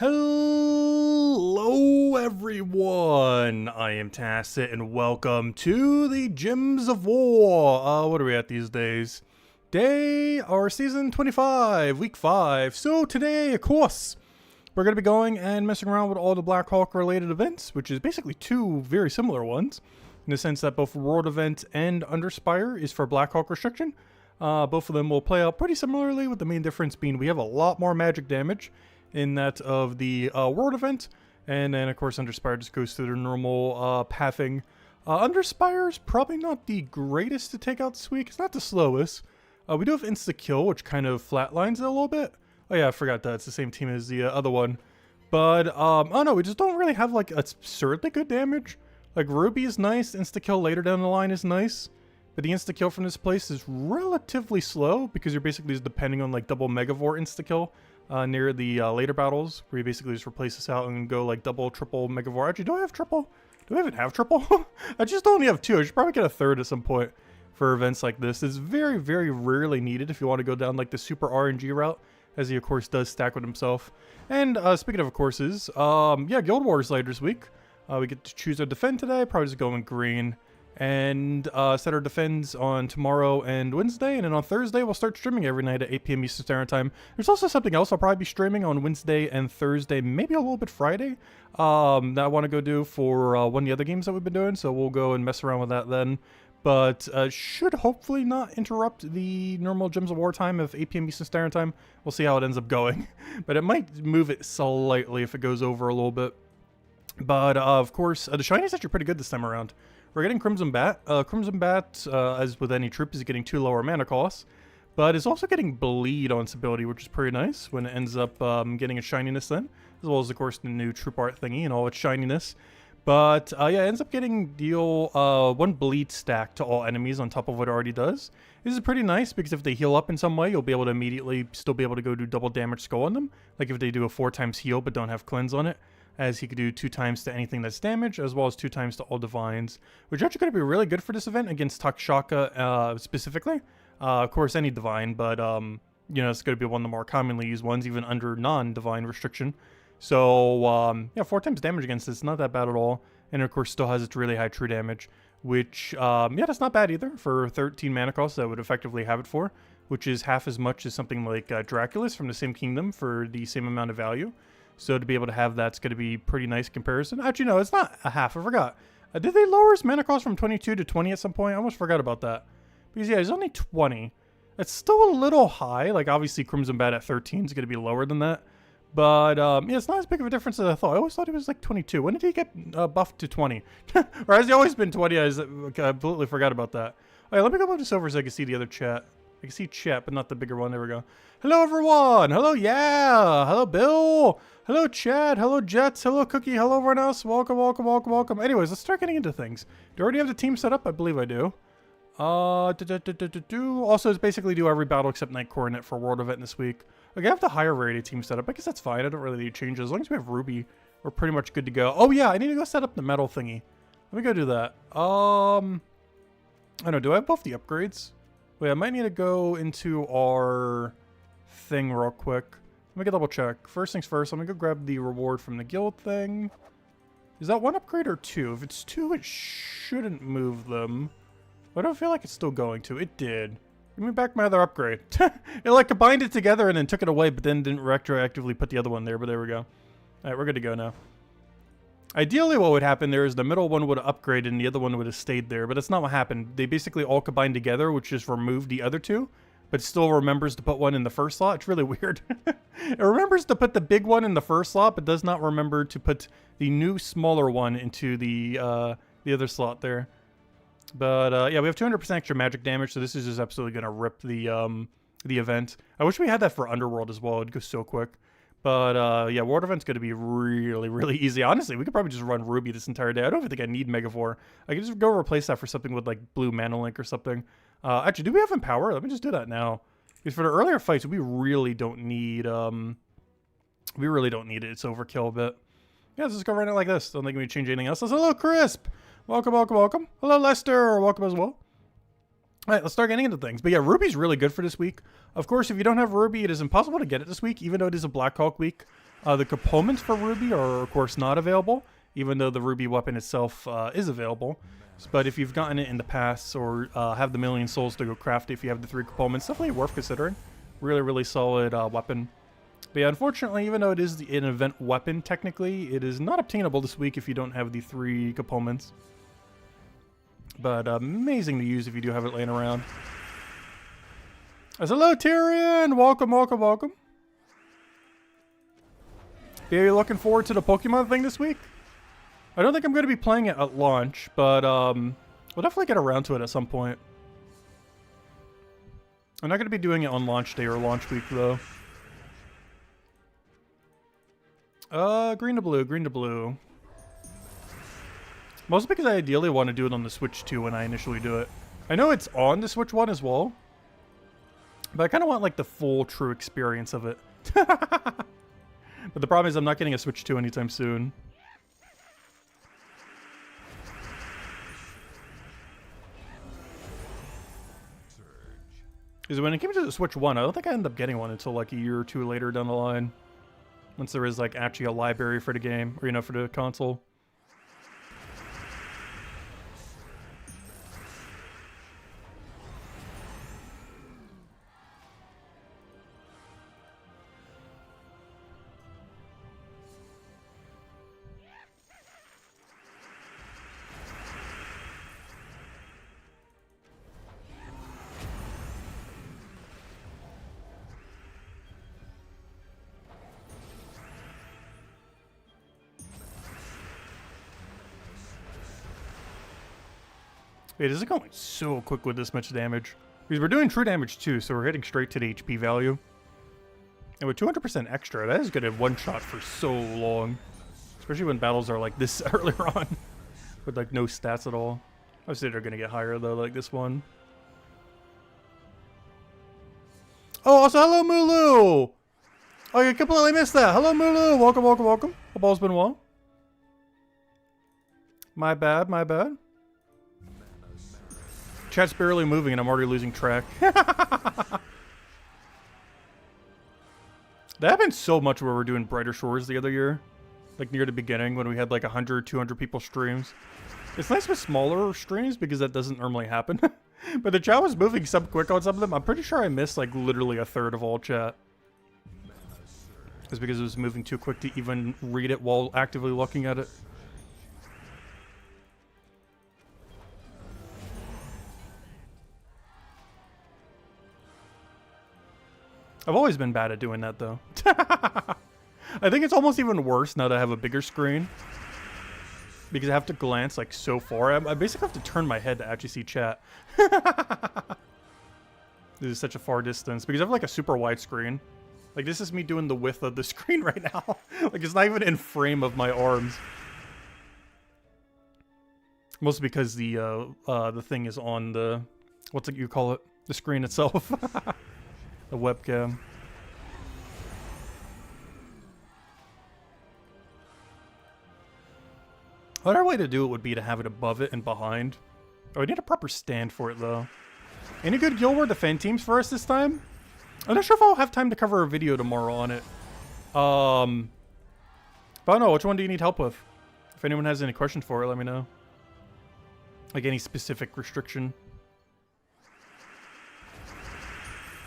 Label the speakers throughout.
Speaker 1: Hello everyone, I am Tacit and welcome to the Gems of War. What are we at these days? Season 25, week 5. So today, of course, we're going to be going and messing around with all the Blackhawk related events, which is basically two very similar ones, in the sense that both World Event and Underspire is for Blackhawk restriction. Both of them will play out pretty similarly, with the main difference being we have a lot more magic damage in that of the World Event, and then of course Underspire just goes through their normal pathing. Underspire is probably not the greatest to take out this week. It's not the slowest. We do have insta-kill, which kind of flatlines it a little bit. Oh yeah, I forgot that. It's the same team as the other one. But, oh no, we just don't really have like absurdly good damage. Like Ruby is nice, insta-kill later down the line is nice. But the insta-kill from this place is relatively slow because you're basically just depending on like double Megavore insta-kill. Near the later battles, where you basically just replace this out and go like double, triple Megavore. Actually, do I have triple? Do I even have triple? I just only have 2. I should probably get a 3rd at some point for events like this. It's very, very rarely needed if you want to go down like the super RNG route, as he of course does stack with himself. And speaking of courses, yeah, Guild Wars later this week. We get to choose our defend today. Probably just go in green. And set our defends on tomorrow and Wednesday, and then on Thursday we'll start streaming every night at 8 p.m. Eastern Standard Time. There's also something else I'll probably be streaming on Wednesday and Thursday, maybe a little bit Friday, that I want to go do for one of the other games that we've been doing, so we'll go and mess around with that then. But should hopefully not interrupt the normal Gems of War time of 8 p.m. Eastern Standard Time. We'll see how it ends up going, but it might move it slightly if it goes over a little bit. But of course, the shiny is actually pretty good this time around. We're getting Crimson Bat. Crimson Bat, as with any troop, is getting 2 lower mana costs, but is also getting Bleed on its ability, which is pretty nice when it ends up getting its shininess then, as well as, of course, the new troop art thingy and all its shininess. But, yeah, it ends up getting deal 1 Bleed stack to all enemies on top of what it already does. This is pretty nice because if they heal up in some way, you'll be able to immediately still be able to go do double damage skull on them. Like if they do a 4 times heal but don't have cleanse on it, as he could do 2 times to anything that's damaged, as well as 2 times to all divines, which are actually going to be really good for this event against Takshaka specifically. Of course, any divine, but you know, it's going to be one of the more commonly used ones, even under non-divine restriction. So yeah, 4 times damage against this, not that bad at all, and of course still has its really high true damage, which yeah, that's not bad either for 13 mana costs that would effectively have it for, which is half as much as something like Dracula's from the same kingdom for the same amount of value. So to be able to have that's going to be pretty nice comparison. Actually, no, it's not a half. I forgot. Did they lower his mana cost from 22 to 20 at some point? I almost forgot about that. Because, yeah, he's only 20. It's still a little high. Like, obviously, Crimson Bat at 13 is going to be lower than that. But, yeah, it's not as big of a difference as I thought. I always thought he was, like, 22. When did he get buffed to 20? Or has he always been 20? I completely forgot about that. All right, let me go move this over so I can see the other chat. I can see chat, but not the bigger one. There we go. Hello, everyone. Hello, yeah. Hello, Bill. Hello, Chad. Hello, Jets. Hello, Cookie. Hello, everyone else. Welcome, welcome, welcome, welcome. Anyways, let's start getting into things. Do I already have the team set up? I believe I do. Also, it's basically do every battle except Night Coronet for World Event this week. Okay, I have the higher rarity team set up. I guess that's fine. I don't really need changes. As long as we have Ruby, we're pretty much good to go. Oh, yeah. I need to go set up the metal thingy. Let me go do that. I don't know. Do I have both the upgrades? Wait, I might need to go into our thing real quick. Let me double check. First things first, I'm gonna go grab the reward from the guild thing. Is that 1 upgrade or 2? If it's 2, it shouldn't move them. But I don't feel like it's still going to. It did. Give me back my other upgrade. It like combined it together and then took it away, but then didn't retroactively put the other one there, but there we go. Alright, we're good to go now. Ideally, what would happen there is the middle one would have upgraded and the other one would have stayed there, but that's not what happened. They basically all combined together, which just removed the other 2, but still remembers to put one in the first slot. It's really weird. It remembers to put the big one in the first slot, but does not remember to put the new, smaller one into the other slot there. But yeah, we have 200% extra magic damage, so this is just absolutely going to rip the event. I wish we had that for Underworld as well. It'd go so quick. But, yeah, World Event's going to be really, really easy. Honestly, we could probably just run Ruby this entire day. I don't even think I need Megavore. I could just go replace that for something with, like, Blue Mana Link or something. Actually, do we have Empower? Let me just do that now. Because for the earlier fights, we really don't need, it. It's overkill a bit. Yeah, let's just go run it like this. Don't think we change anything else. Hello, Crisp! Welcome, welcome, welcome. Hello, Lester! Welcome as well. Alright, let's start getting into things. But yeah, Ruby's really good for this week. Of course, if you don't have Ruby, it is impossible to get it this week, even though it is a Blackhawk week. The components for Ruby are, of course, not available, even though the Ruby weapon itself is available. But if you've gotten it in the past or have the million souls to go craft it, if you have the 3 components, definitely worth considering. Really, really solid weapon. But yeah, unfortunately, even though it is an event weapon, technically, it is not obtainable this week if you don't have the 3 components. But amazing to use if you do have it laying around. Hello, Tyrion! Welcome, welcome, welcome. Yeah, you looking forward to the Pokemon thing this week? I don't think I'm going to be playing it at launch, but we'll definitely get around to it at some point. I'm not going to be doing it on launch day or launch week, though. Green to blue, green to blue. Mostly because I ideally want to do it on the Switch 2 when I initially do it. I know it's on the Switch 1 as well, but I kind of want like the full true experience of it. But the problem is I'm not getting a Switch 2 anytime soon. Because when it came to the Switch 1, I don't think I ended up getting one until like a year or 2 later down the line. Once there was like actually a library for the game, or you know, for the console. Wait, this is going so quick with this much damage. Because we're doing true damage too, so we're hitting straight to the HP value. And with 200% extra, that is good at one shot for so long. Especially when battles are like this earlier on. With like no stats at all. Obviously they're going to get higher though, like this one. Oh, also hello Mulu! Oh, you completely missed that. Hello Mulu! Welcome, welcome, welcome. Hope all's been well. My bad, my bad. Chat's barely moving and I'm already losing track. That happened so much where we're doing Brighter Shores the other year. Like near the beginning when we had like 100, 200 people streams. It's nice with smaller streams because that doesn't normally happen. But the chat was moving so quick on some of them. I'm pretty sure I missed like literally a third of all chat. It's because it was moving too quick to even read it while actively looking at it. I've always been bad at doing that, though. I think it's almost even worse now that I have a bigger screen. Because I have to glance, like, so far. I basically have to turn my head to actually see chat. This is such a far distance. Because I have, like, a super wide screen. Like, this is me doing the width of the screen right now. Like, it's not even in frame of my arms. Mostly because the thing is on the... What's it you call it? The screen itself. The webcam. Another way to do it would be to have it above it and behind. Oh, I need a proper stand for it, though. Any good Guild War defend teams for us this time? I'm not sure if I'll have time to cover a video tomorrow on it. But I don't know, which one do you need help with? If anyone has any questions for it, let me know. Like any specific restriction.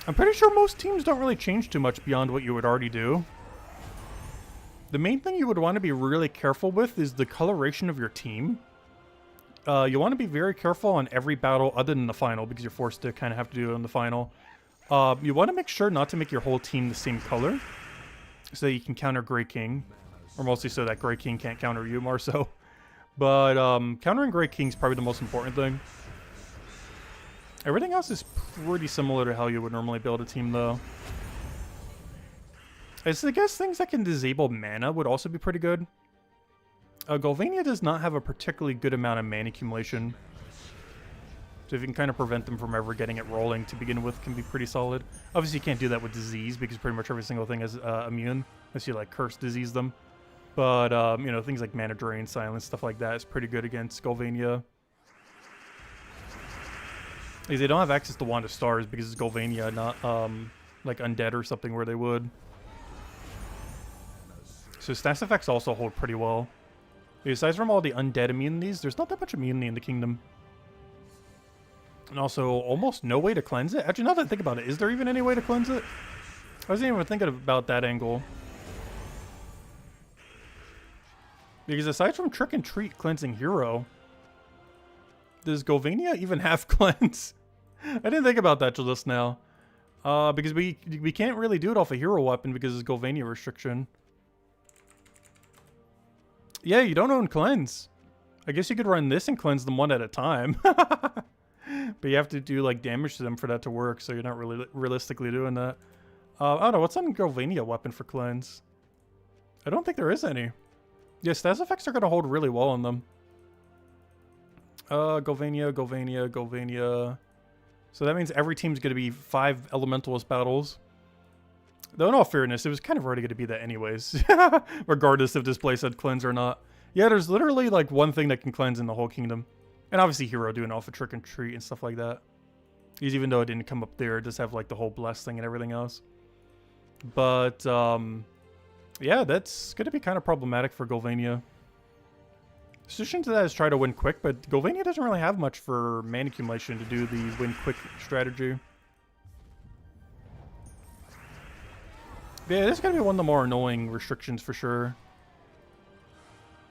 Speaker 1: I'm pretty sure most teams don't really change too much beyond what you would already do. The main thing you would want to be really careful with is the coloration of your team. You want to be very careful on every battle other than the final because you're forced to kind of have to do it on the final. You want to make sure not to make your whole team the same color so that you can counter Grey King. Or mostly so that Grey King can't counter you more so. But countering Grey King is probably the most important thing. Everything else is pretty similar to how you would normally build a team, though. I guess things that can disable mana would also be pretty good. Ghulvania does not have a particularly good amount of mana accumulation. So if you can kind of prevent them from ever getting it rolling to begin with, can be pretty solid. Obviously, you can't do that with disease because pretty much every single thing is immune. Unless you, like, curse disease them. But, you know, things like mana drain, silence, stuff like that is pretty good against Ghulvania. Because they don't have access to Wand of Stars because it's Ghulvania, not, like, Undead or something where they would. So stats effects also hold pretty well. Aside from all the undead immunities, there's not that much immunity in the kingdom. And also, almost no way to cleanse it. Actually, now that I think about it, is there even any way to cleanse it? I wasn't even thinking about that angle. Because aside from Trick and Treat cleansing Hero, does Ghulvania even have cleanse? I didn't think about that till just now. Because we can't really do it off a hero weapon because it's Ghulvania restriction. Yeah, you don't own cleanse. I guess you could run this and cleanse them one at a time. But you have to do like damage to them for that to work, so you're not really realistically doing that. I don't know, what's on Ghulvania weapon for cleanse? I don't think there is any. Yeah, stats effects are going to hold really well on them. Ghulvania. So that means every team's going to be 5 Elementalist battles. Though in all fairness, it was kind of already going to be that anyways. Regardless if this place had cleanse or not. Yeah, there's literally like one thing that can cleanse in the whole kingdom. And obviously Hero doing off a Trick and Treat and stuff like that. Because even though it didn't come up there, it does have like the whole bless thing and everything else. But, yeah, that's going to be kind of problematic for Ghulvania. Solution to that is try to win quick, but Ghulvania doesn't really have much for mana accumulation to do the win quick strategy. But yeah, this is going to be one of the more annoying restrictions for sure.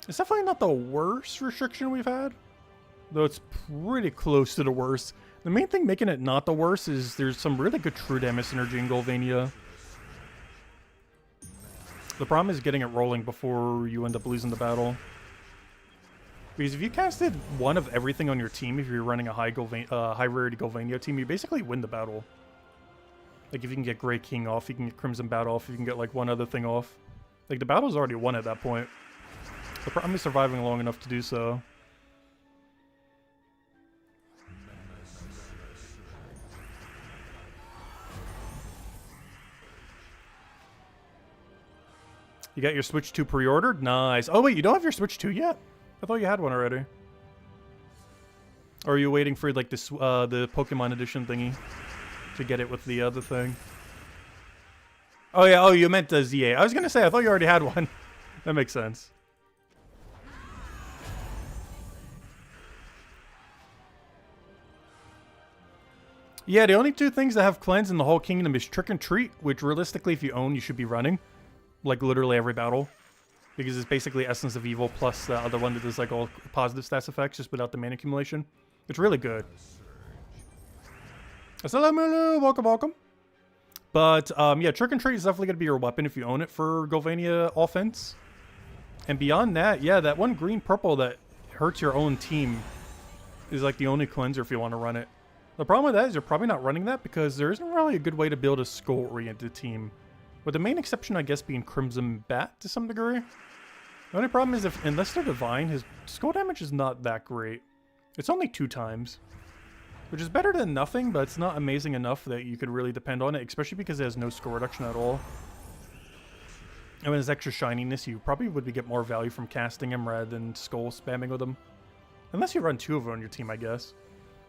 Speaker 1: It's definitely not the worst restriction we've had, though it's pretty close to the worst. The main thing making it not the worst is there's some really good true damage synergy in Ghulvania. The problem is getting it rolling before you end up losing the battle. Because if you casted one of everything on your team, if you're running a high rarity Ghulvania team, you basically win the battle. Like if you can get Grey King off, you can get Crimson Bat off, you can get like one other thing off. Like the battle's already won at that point. The problem is surviving long enough to do so. You got your Switch 2 pre-ordered? Nice. Oh wait, you don't have your Switch 2 yet? I thought you had one already. Or are you waiting for like this the Pokemon edition thingy to get it with the other thing? Oh yeah, oh you meant the ZA. I was gonna say I thought you already had one. That makes sense. Yeah, the only 2 things that have cleanse in the whole kingdom is Trick and Treat, which realistically if you own you should be running. Like literally every battle. Because it's basically Essence of Evil plus the other one that does like all positive stats effects just without the mana accumulation. It's really good. Assalamu, welcome. But yeah, Trick and Treat is definitely going to be your weapon if you own it for Ghulvania offense. And beyond that, yeah, that one green-purple that hurts your own team is like the only cleanser if you want to run it. The problem with that is you're probably not running that because there isn't really a good way to build a skull-oriented team. With the main exception, I guess, being Crimson Bat to some degree. The only problem is if, unless they're divine, his skull damage is not that great. It's only 2 times. Which is better than nothing, but it's not amazing enough that you could really depend on it, especially because it has no skull reduction at all. And with his extra shininess, you probably would get more value from casting him rather than skull spamming with him. Unless you run 2 of them on your team, I guess.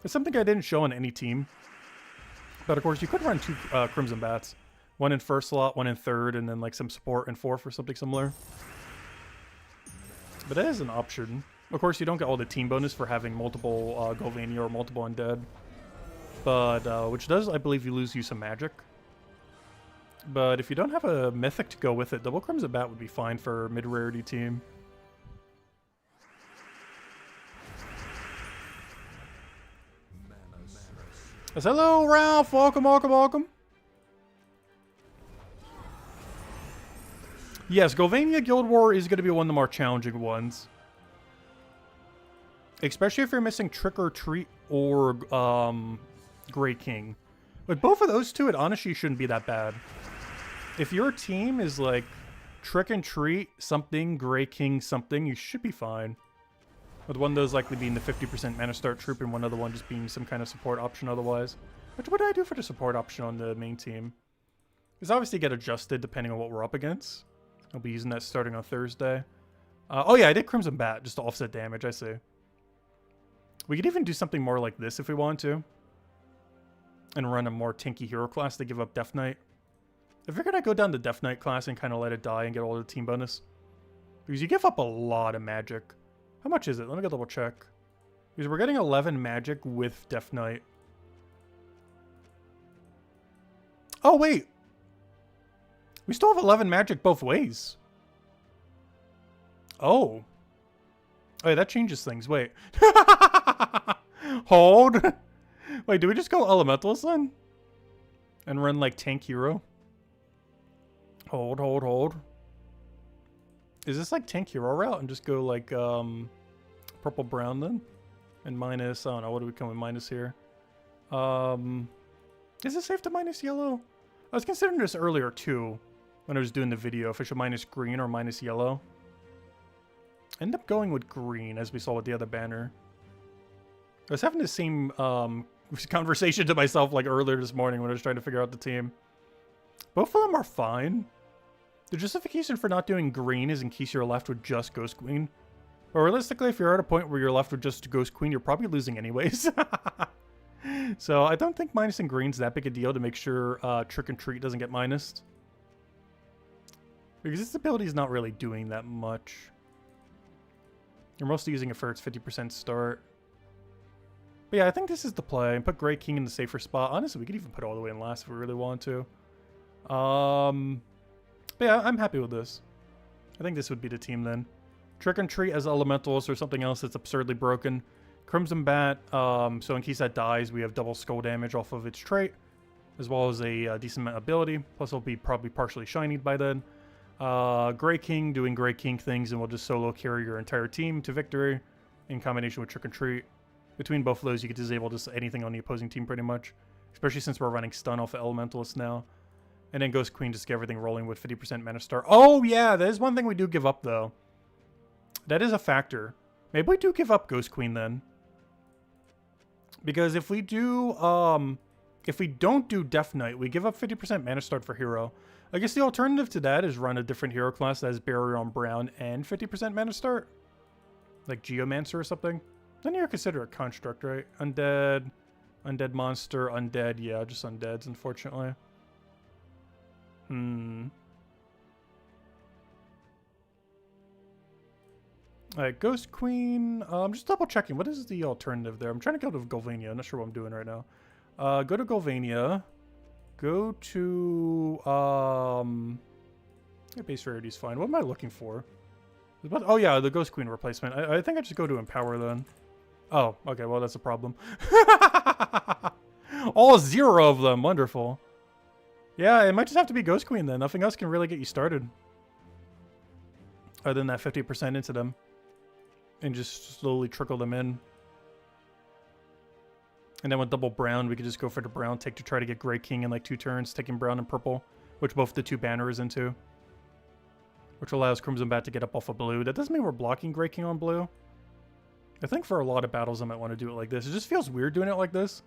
Speaker 1: It's something I didn't show on any team. But of course, you could run 2 Crimson Bats. One in first slot, one in third, and then like some support in fourth or something similar. But that is an option. Of course, you don't get all the team bonus for having multiple Ghulvania or multiple undead. But, which does, I believe, you lose use of magic. But if you don't have a mythic to go with it, Double Crimson Bat would be fine for a mid-rarity team. Hello, Ralph! Welcome. Yes, Ghulvania Guild War is going to be one of the more challenging ones. Especially if you're missing Trick or Treat or Grey King. With both of those 2, it honestly shouldn't be that bad. If your team is like Trick and Treat, something, Grey King, something, you should be fine. With one of those likely being the 50% mana start troop and one other one just being some kind of support option otherwise. Which what do I do for the support option on the main team? It's obviously get adjusted depending on what we're up against. I'll be using that starting on Thursday. Oh yeah, I did Crimson Bat just to offset damage, I see. We could even do something more like this if we want to. And run a more tanky hero class to give up Death Knight. I figured I'd go down the Death Knight class and kind of let it die and get all the team bonus. Because you give up a lot of magic. How much is it? Let me go double check. Because we're getting 11 magic with Death Knight. Oh, wait. We still have 11 magic both ways. Oh. Wait, that changes things. Wait. Hold. Wait, do we just go Elementalist then? And run like tank hero? Hold. Is this like tank hero route and just go like purple brown then? And minus, I don't know, what do we come with minus here? Is it safe to minus yellow? I was considering this earlier too, when I was doing the video, if I should minus green or minus yellow. End up going with green, as we saw with the other banner. I was having the same conversation to myself like earlier this morning when I was trying to figure out the team. Both of them are fine. The justification for not doing green is in case you're left with just Ghost Queen. But realistically, if you're at a point where you're left with just Ghost Queen, you're probably losing anyways. So I don't think minusing green's that big a deal to make sure Trick and Treat doesn't get minused. Because this ability is not really doing that much. You're mostly using it for its 50% start. But yeah, I think this is the play. And put Grey King in the safer spot. Honestly, we could even put it all the way in last if we really want to. But yeah, I'm happy with this. I think this would be the team then. Trick and Treat as Elementalist or something else that's absurdly broken. Crimson Bat, so in case that dies, we have double skull damage off of its trait, as well as a decent amount of ability. Plus, it'll be probably partially shinied by then. Grey King doing Grey King things, and we'll just solo carry your entire team to victory in combination with Trick and Treat. Between both of those, you can disable just anything on the opposing team pretty much, especially since we're running stun off of Elementalist now. And then Ghost Queen just get everything rolling with 50% mana star. Oh yeah, that is one thing we do give up though. That is a factor. Maybe we do give up Ghost Queen then. Because if we do, if we don't do Death Knight, we give up 50% mana start for hero. I guess the alternative to that is run a different hero class that has Barrier on Brown and 50% mana start. Like Geomancer or something. Then you consider a construct, right? Undead, undead monster, undead. Yeah, just undeads, unfortunately. Alright, Ghost Queen. I'm just double checking. What is the alternative there? I'm trying to go to Ghulvania. I'm not sure what I'm doing right now. Go to Ghulvania. Go to yeah, base rarity is fine. What am I looking for? Oh yeah, the Ghost Queen replacement. I think I just go to Empower then. Oh, okay, well that's a problem. All 0 of them. Wonderful. Yeah, it might just have to be Ghost Queen then. Nothing else can really get you started. Other than that 50% into them. And just slowly trickle them in. And then with double brown, we could just go for the brown take to try to get Grey King in like 2 turns, taking brown and purple, which both the 2 banner is into. Which allows Crimson Bat to get up off of blue. That doesn't mean we're blocking Grey King on blue. I think for a lot of battles I might want to do it like this. It just feels weird doing it like this.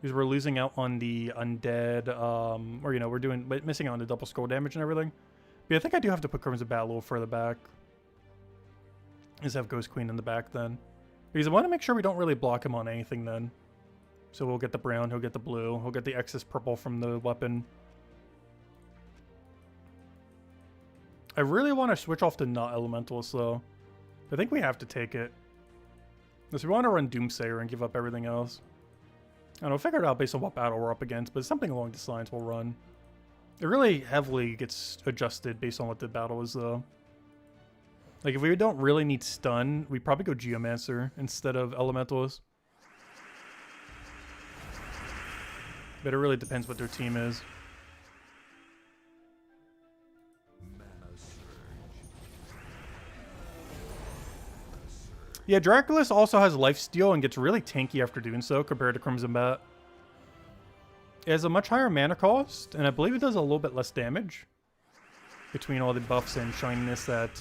Speaker 1: Because we're losing out on the undead, or you know, we're missing out on the double skull damage and everything. But I think I do have to put Crimson Bat a little further back. Just have Ghost Queen in the back then. Because I want to make sure we don't really block him on anything then. So we'll get the brown, he'll get the blue, he'll get the excess purple from the weapon. I really want to switch off to not Elementalist though. I think we have to take it. Unless we want to run Doomsayer and give up everything else. I don't know, figure it out based on what battle we're up against, but something along these lines we'll run. It really heavily gets adjusted based on what the battle is though. Like if we don't really need stun, we probably go Geomancer instead of Elementalist. But it really depends what their team is. Yeah, Draculus also has lifesteal and gets really tanky after doing so compared to Crimson Bat. It has a much higher mana cost, and I believe it does a little bit less damage between all the buffs and shininess that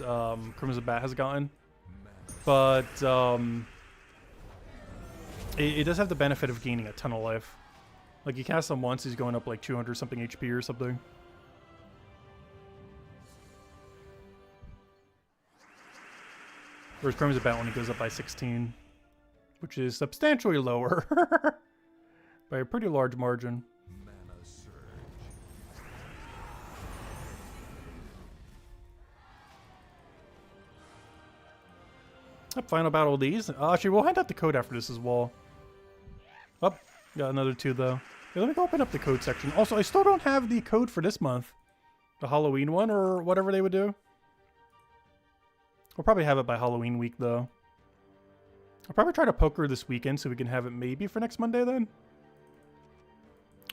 Speaker 1: Crimson Bat has gotten. But it does have the benefit of gaining a ton of life. Like, you cast him once, he's going up like 200 something HP or something. Whereas Crimson Bat only goes up by 16, which is substantially lower by a pretty large margin. Final battle of these. Actually, we'll hand out the code after this as well. Oh, got another 2 though. Okay, let me go open up the code section. Also, I still don't have the code for this month. The Halloween one or whatever they would do. We'll probably have it by Halloween week though. I'll probably try to poker this weekend so we can have it maybe for next Monday then.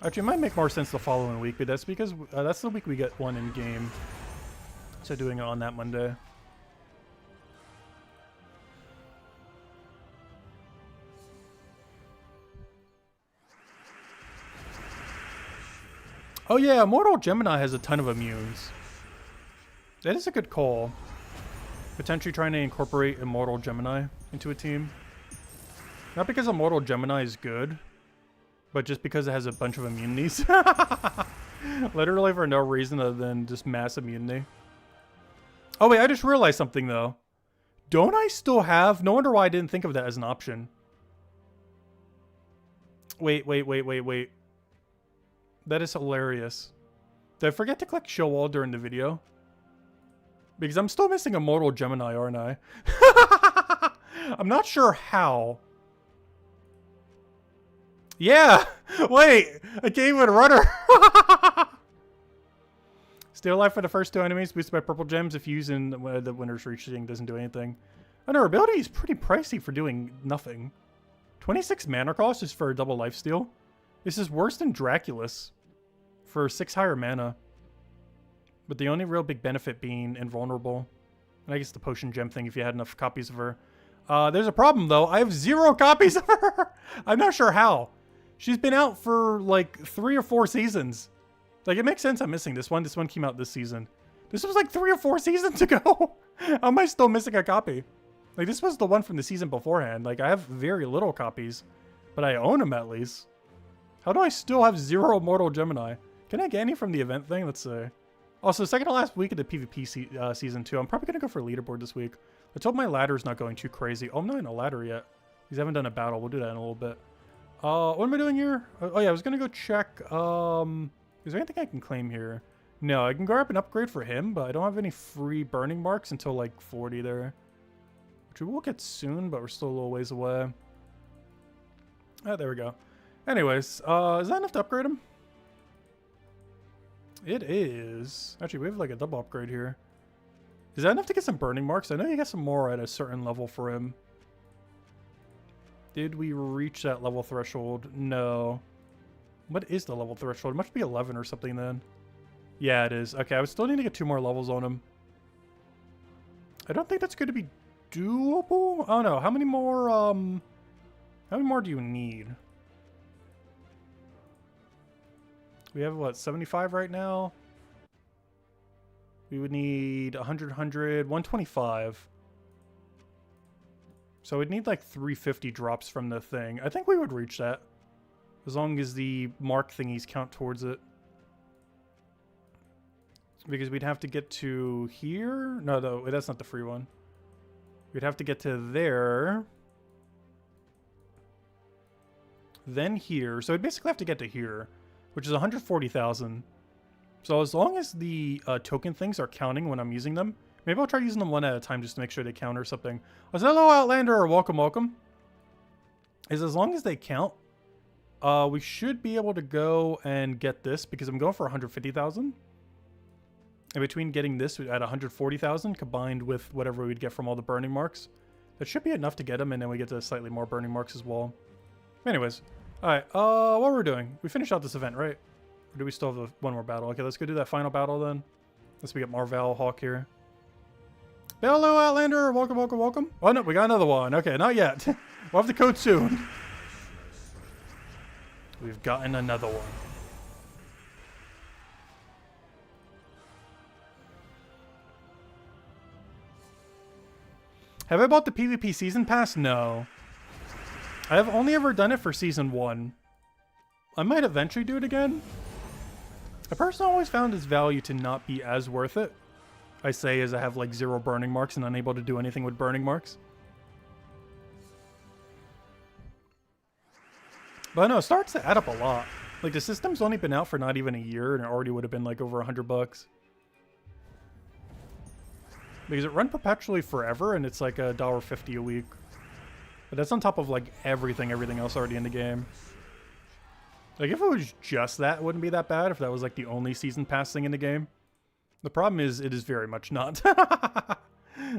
Speaker 1: Actually, it might make more sense the following week, but that's because that's the week we get one in game. So doing it on that Monday. Oh yeah, Immortal Gemini has a ton of immunes. That is a good call. Potentially trying to incorporate Immortal Gemini into a team. Not because Immortal Gemini is good, but just because it has a bunch of immunities. Literally for no reason other than just mass immunity. Oh wait, I just realized something though. Don't I still have... No wonder why I didn't think of that as an option. Wait. That is hilarious. Did I forget to click show all during the video? Because I'm still missing Immortal Gemini, aren't I? I'm not sure how. Yeah! Wait! I gave it a rudder! Stay alive for the first 2 enemies, boosted by purple gems. If using the winner's reaching doesn't do anything. And our ability is pretty pricey for doing nothing. 26 mana cost is for a double lifesteal. This is worse than Dracula's for 6 higher mana. But the only real big benefit being invulnerable. And I guess the potion gem thing if you had enough copies of her. There's a problem though. I have 0 copies of her. I'm not sure how. She's been out for like 3 or 4 seasons. Like it makes sense I'm missing this one. This one came out this season. This was like 3 or 4 seasons ago. How am I still missing a copy? Like this was the one from the season beforehand. Like I have very little copies. But I own them at least. How do I still have 0 Immortal Gemini? Can I get any from the event thing? Let's see. Also, second to last week of the PvP season 2. I'm probably going to go for a leaderboard this week. Let's hope my ladder's not going too crazy. Oh, I'm not in a ladder yet. Because I haven't done a battle. We'll do that in a little bit. What am I doing here? Oh, yeah, I was going to go check. Is there anything I can claim here? No, I can grab an upgrade for him, but I don't have any free burning marks until like 40 there. Which we will get soon, but we're still a little ways away. Oh, there we go. Anyways, is that enough to upgrade him? It is. Actually, we have like a double upgrade here. Is that enough to get some burning marks? I know you get some more at a certain level for him. Did we reach that level threshold? No. What is the level threshold? It must be 11 or something then. Yeah, it is. Okay, I would still need to get 2 more levels on him. I don't think that's going to be doable. Oh no, how many more do you need? We have, what, 75 right now? We would need 100, 125. So we'd need like 350 drops from the thing. I think we would reach that. As long as the mark thingies count towards it. Because we'd have to get to here. No, that's not the free one. We'd have to get to there. Then here. So we'd basically have to get to here. Which is 140,000. So as long as the token things are counting when I'm using them, maybe I'll try using them one at a time just to make sure they count or something. Oh, hello, Outlander, or welcome. As long as they count, we should be able to go and get this because I'm going for 150,000. And between getting this at 140,000 combined with whatever we'd get from all the burning marks, that should be enough to get them, and then we get to slightly more burning marks as well. Anyways. Alright, what we're doing? We finished out this event, right? Or do we still have one more battle? Okay, let's go do that final battle then. Let's we get Marvel Hawk here. Hello, Outlander! Welcome. Oh no, we got another one. Okay, not yet. We'll have the code soon. We've gotten another one. Have I bought the PvP Season Pass? No. I have only ever done it for Season 1. I might eventually do it again. I personally always found its value to not be as worth it. I say as I have like 0 burning marks and unable to do anything with burning marks. But no, it starts to add up a lot. Like the system's only been out for not even a year and it already would have been like over $100. Because it run perpetually forever, and it's like $1.50 a week. But that's on top of like everything else already in the game. Like if it was just that, it wouldn't be that bad if that was like the only season pass thing in the game. The problem is it is very much not.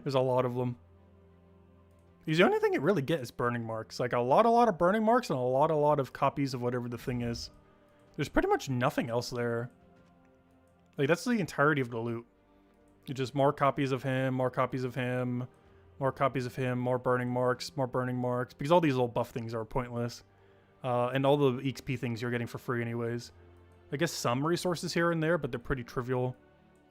Speaker 1: There's a lot of them. Because the only thing you really get is burning marks. Like a lot of burning marks and a lot of copies of whatever the thing is. There's pretty much nothing else there. Like that's the entirety of the loot. It's just more copies of him, more copies of him, more copies of him, more burning marks, because all these little buff things are pointless. And all the XP things you're getting for free anyways. I guess some resources here and there, but they're pretty trivial.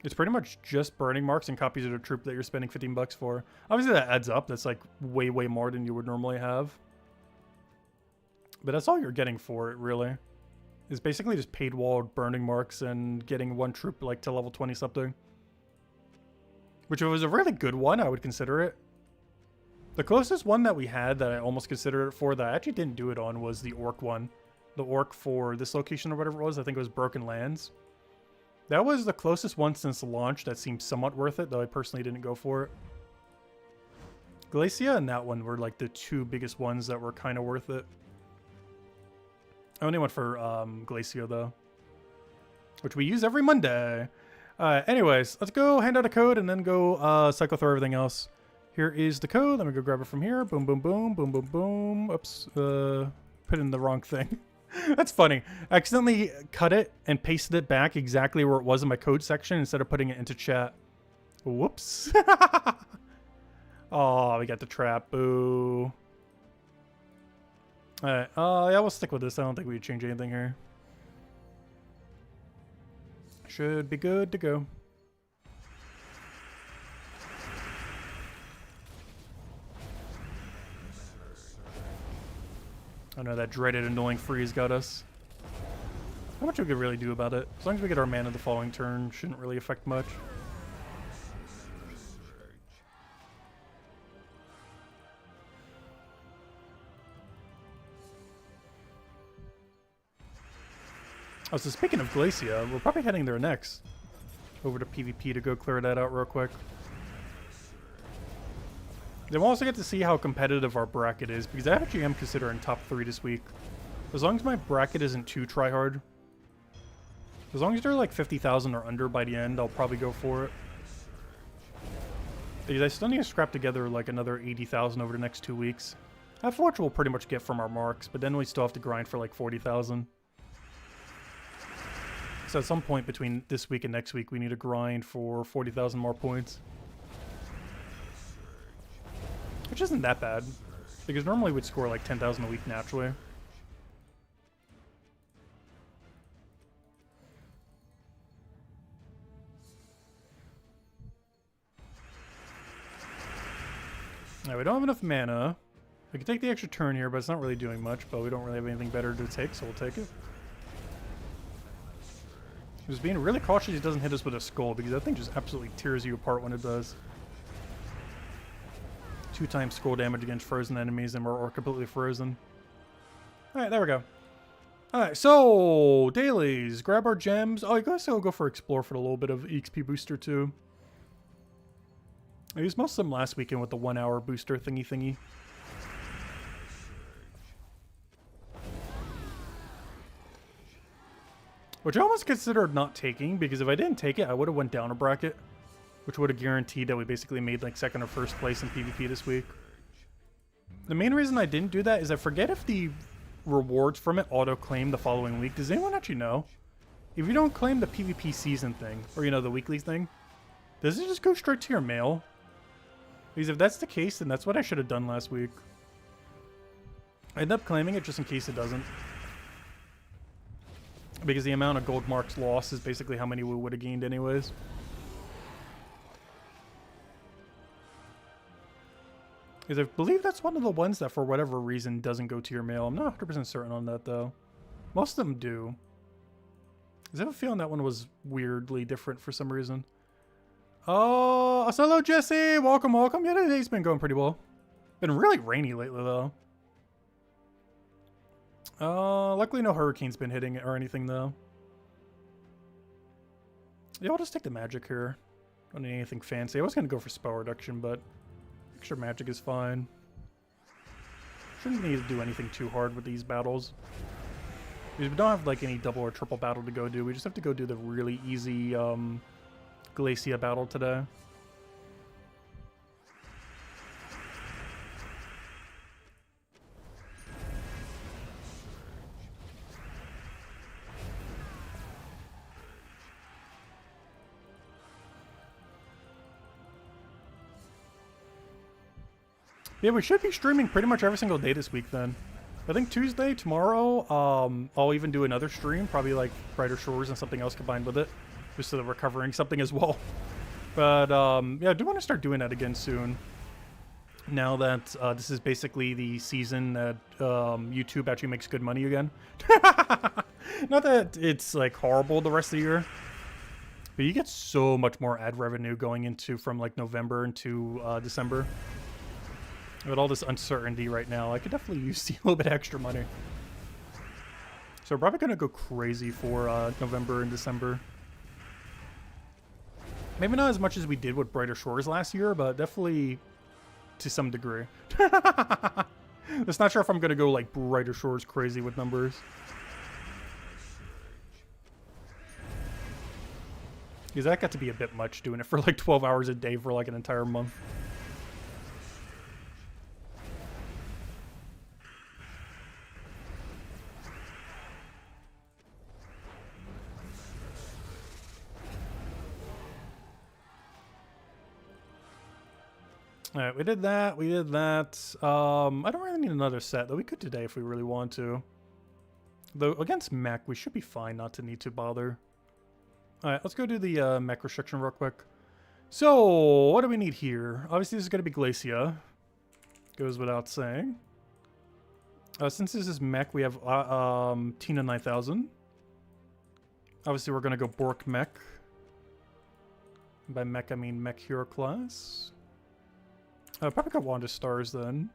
Speaker 1: It's pretty much just burning marks and copies of the troop that you're spending 15 bucks for. Obviously that adds up. That's like way more than you would normally have. But that's all you're getting for it, really. It's basically just paid walled burning marks and getting one troop like to level 20 something. Which if it was a really good one, I would consider it. The closest one that we had that I almost considered it for that I actually didn't do it on was the orc one. The orc for this location or whatever it was. I think it was Broken Lands. That was the closest one since launch that seemed somewhat worth it, though I personally didn't go for it. Glacia and that one were like the two biggest ones that were kind of worth it. I only went for Glacia though, which we use every Monday. Anyways, let's go hand out a code and then go cycle through everything else. Here is the code. Let me go grab it from here. Boom, boom, boom, boom, boom, boom. Oops, put in the wrong thing. That's funny. I accidentally cut it and pasted it back exactly where it was in my code section instead of putting it into chat. Whoops. Oh, we got the trap. Boo. Alright, yeah, we'll stick with this. I don't think we change anything here. Should be good to go. I know that dreaded annoying freeze got us. How much we could really do about it? As long as we get our mana the following turn, shouldn't really affect much. Oh, so speaking of Glacia, we're probably heading there next. Over to PvP to go clear that out real quick. Then we'll also get to see how competitive our bracket is, because I actually am considering top 3 this week. As long as my bracket isn't too tryhard. As long as they're like 50,000 or under by the end, I'll probably go for it. Because I still need to scrap together like another 80,000 over the next 2 weeks. Half of which we'll pretty much get from our marks, but then we still have to grind for like 40,000. So at some point between this week and next week, we need to grind for 40,000 more points. Which isn't that bad, because normally we'd score like 10,000 a week naturally. Now we don't have enough mana. We can take the extra turn here, but it's not really doing much, but we don't really have anything better to take, so we'll take it. He was being really cautious he doesn't hit us with a skull, because that thing just absolutely tears you apart when it does. 2 times skull damage against frozen enemies, and we're completely frozen. Alright, there we go. Alright, so dailies. Grab our gems. Oh, I guess I'll go for Explore for a little bit of EXP booster too. I used most of them last weekend with the 1 hour booster thingy. Which I almost considered not taking, because if I didn't take it, I would have went down a bracket. Which would have guaranteed that we basically made like 2nd or 1st place in PvP this week. The main reason I didn't do that is I forget if the rewards from it auto-claim the following week. Does anyone actually know? If you don't claim the PvP season thing, or you know, the weekly thing, does it just go straight to your mail? Because if that's the case, then that's what I should have done last week. I end up claiming it just in case it doesn't. Because the amount of gold marks lost is basically how many we would have gained anyways. Because I believe that's one of the ones that for whatever reason doesn't go to your mail. I'm not 100% certain on that though. Most of them do. I have a feeling that one was weirdly different for some reason. Oh, hello Jesse! Welcome, welcome. Yeah, today's been going pretty well. Been really rainy lately though. Luckily no hurricane's been hitting it or anything though. Yeah, I'll just take the magic here. Don't need anything fancy. I was going to go for spell reduction, but extra magic is fine. Shouldn't need to do anything too hard with these battles. Because we don't have like any double or triple battle to go do. We just have to go do the really easy Ghulvania battle today. Yeah, we should be streaming pretty much every single day this week then. I think Tuesday, tomorrow, I'll even do another stream, probably like Brighter Shores and something else combined with it, just so that we're covering something as well. But yeah, I do want to start doing that again soon. Now that this is basically the season that YouTube actually makes good money again. Not that it's like horrible the rest of the year, but you get so much more ad revenue going into from like November into December. With all this uncertainty right now, I could definitely use a little bit extra money. So we're probably going to go crazy for November and December. Maybe not as much as we did with Brighter Shores last year, but definitely to some degree. Just not sure if I'm going to go like Brighter Shores crazy with numbers. Because that got to be a bit much doing it for like 12 hours a day for like an entire month. Alright, we did that, we did that. I don't really need another set, though we could today if we really want to. Though, against mech, we should be fine not to need to bother. Alright, let's go do the mech restriction real quick. So, what do we need here? Obviously, this is going to be Ghulvania. Goes without saying. Since this is mech, we have Tina 9000. Obviously, we're going to go Bork mech. By mech, I mean mech hero class. Probably got Wanda Stars then.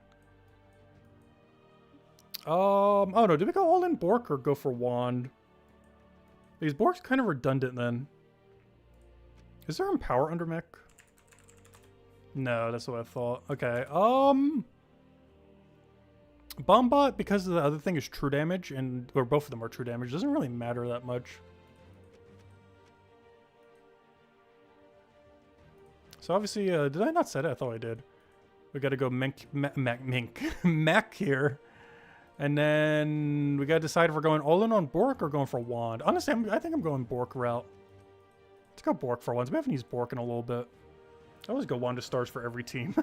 Speaker 1: Oh no, did we go all in Bork or go for Wand? These Bork's kind of redundant then. Is there Empower under mech? No, that's what I thought. Okay, Bombot, because the other thing is true damage, or both of them are true damage, doesn't really matter that much. So obviously, did I not set it? I thought I did. We gotta go mech here. And then we gotta decide if we're going all in on Bork or going for Wand. Honestly, I think I'm going Bork route. Let's go Bork for once. We haven't used Bork in a little bit. I always go Wanda Stars for every team.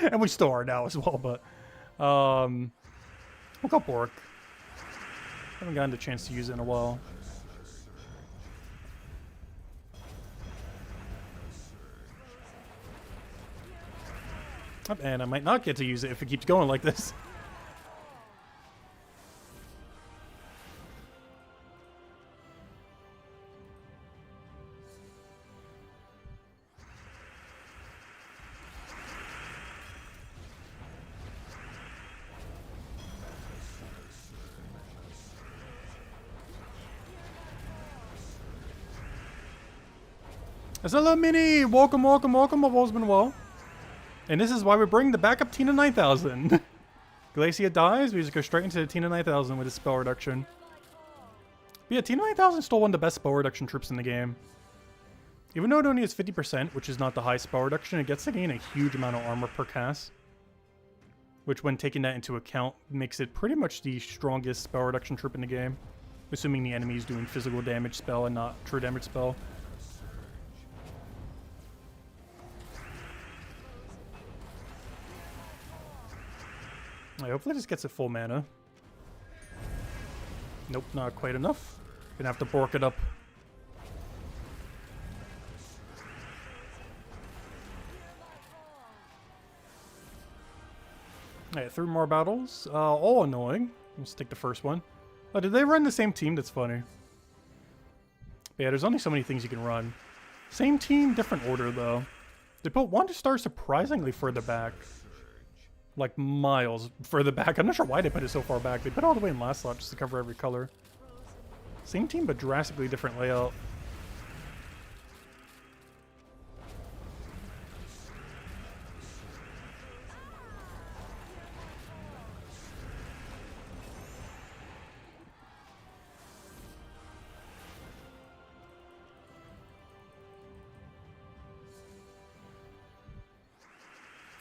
Speaker 1: And we still are now as well, but we'll go Bork. Haven't gotten the chance to use it in a while. And I might not get to use it if it keeps going like this. Hello, Mini! Welcome, welcome, welcome. I've always been well. And this is why we bring the backup Tina 9000. Ghulvania dies, we just go straight into the Tina 9000 with a spell reduction. But yeah, Tina 9000 is still one of the best spell reduction troops in the game. Even though it only has 50%, which is not the high spell reduction, it gets to gain a huge amount of armor per cast. Which, when taking that into account, makes it pretty much the strongest spell reduction troop in the game. Assuming the enemy is doing physical damage spell and not true damage spell. Hopefully this gets it full mana. Nope, not quite enough. Gonna have to Bork it up. Alright, 3 more battles. All annoying. Let's take the first one. Oh, did they run the same team? That's funny. Yeah, there's only so many things you can run. Same team, different order though. They put Wanda Star surprisingly further back. Like miles further back. I'm not sure why they put it so far back. They put it all the way in last slot just to cover every color. Same team, but drastically different layout.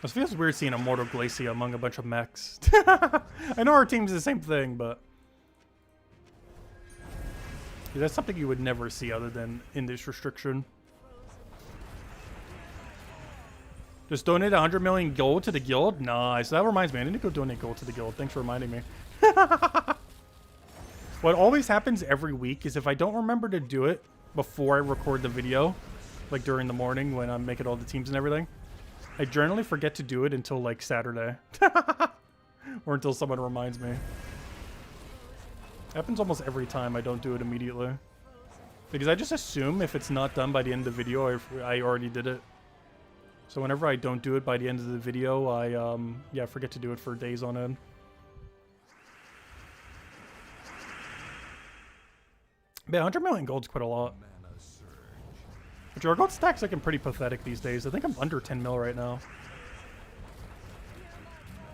Speaker 1: It feels weird seeing a Mortal Glacia among a bunch of mechs. I know our team's the same thing, but that's something you would never see other than in this restriction. Just donate 100 million gold to the guild? Nice. That reminds me, I need to go donate gold to the guild. Thanks for reminding me. What always happens every week is if I don't remember to do it before I record the video, like during the morning when I'm making all the teams and everything, I generally forget to do it until like Saturday. Or until someone reminds me. Happens almost every time I don't do it immediately. Because I just assume if it's not done by the end of the video, I already did it. So whenever I don't do it by the end of the video, I forget to do it for days on end. But 100 million gold's quite a lot. Which our gold stack's looking pretty pathetic these days. I think I'm under 10 mil right now.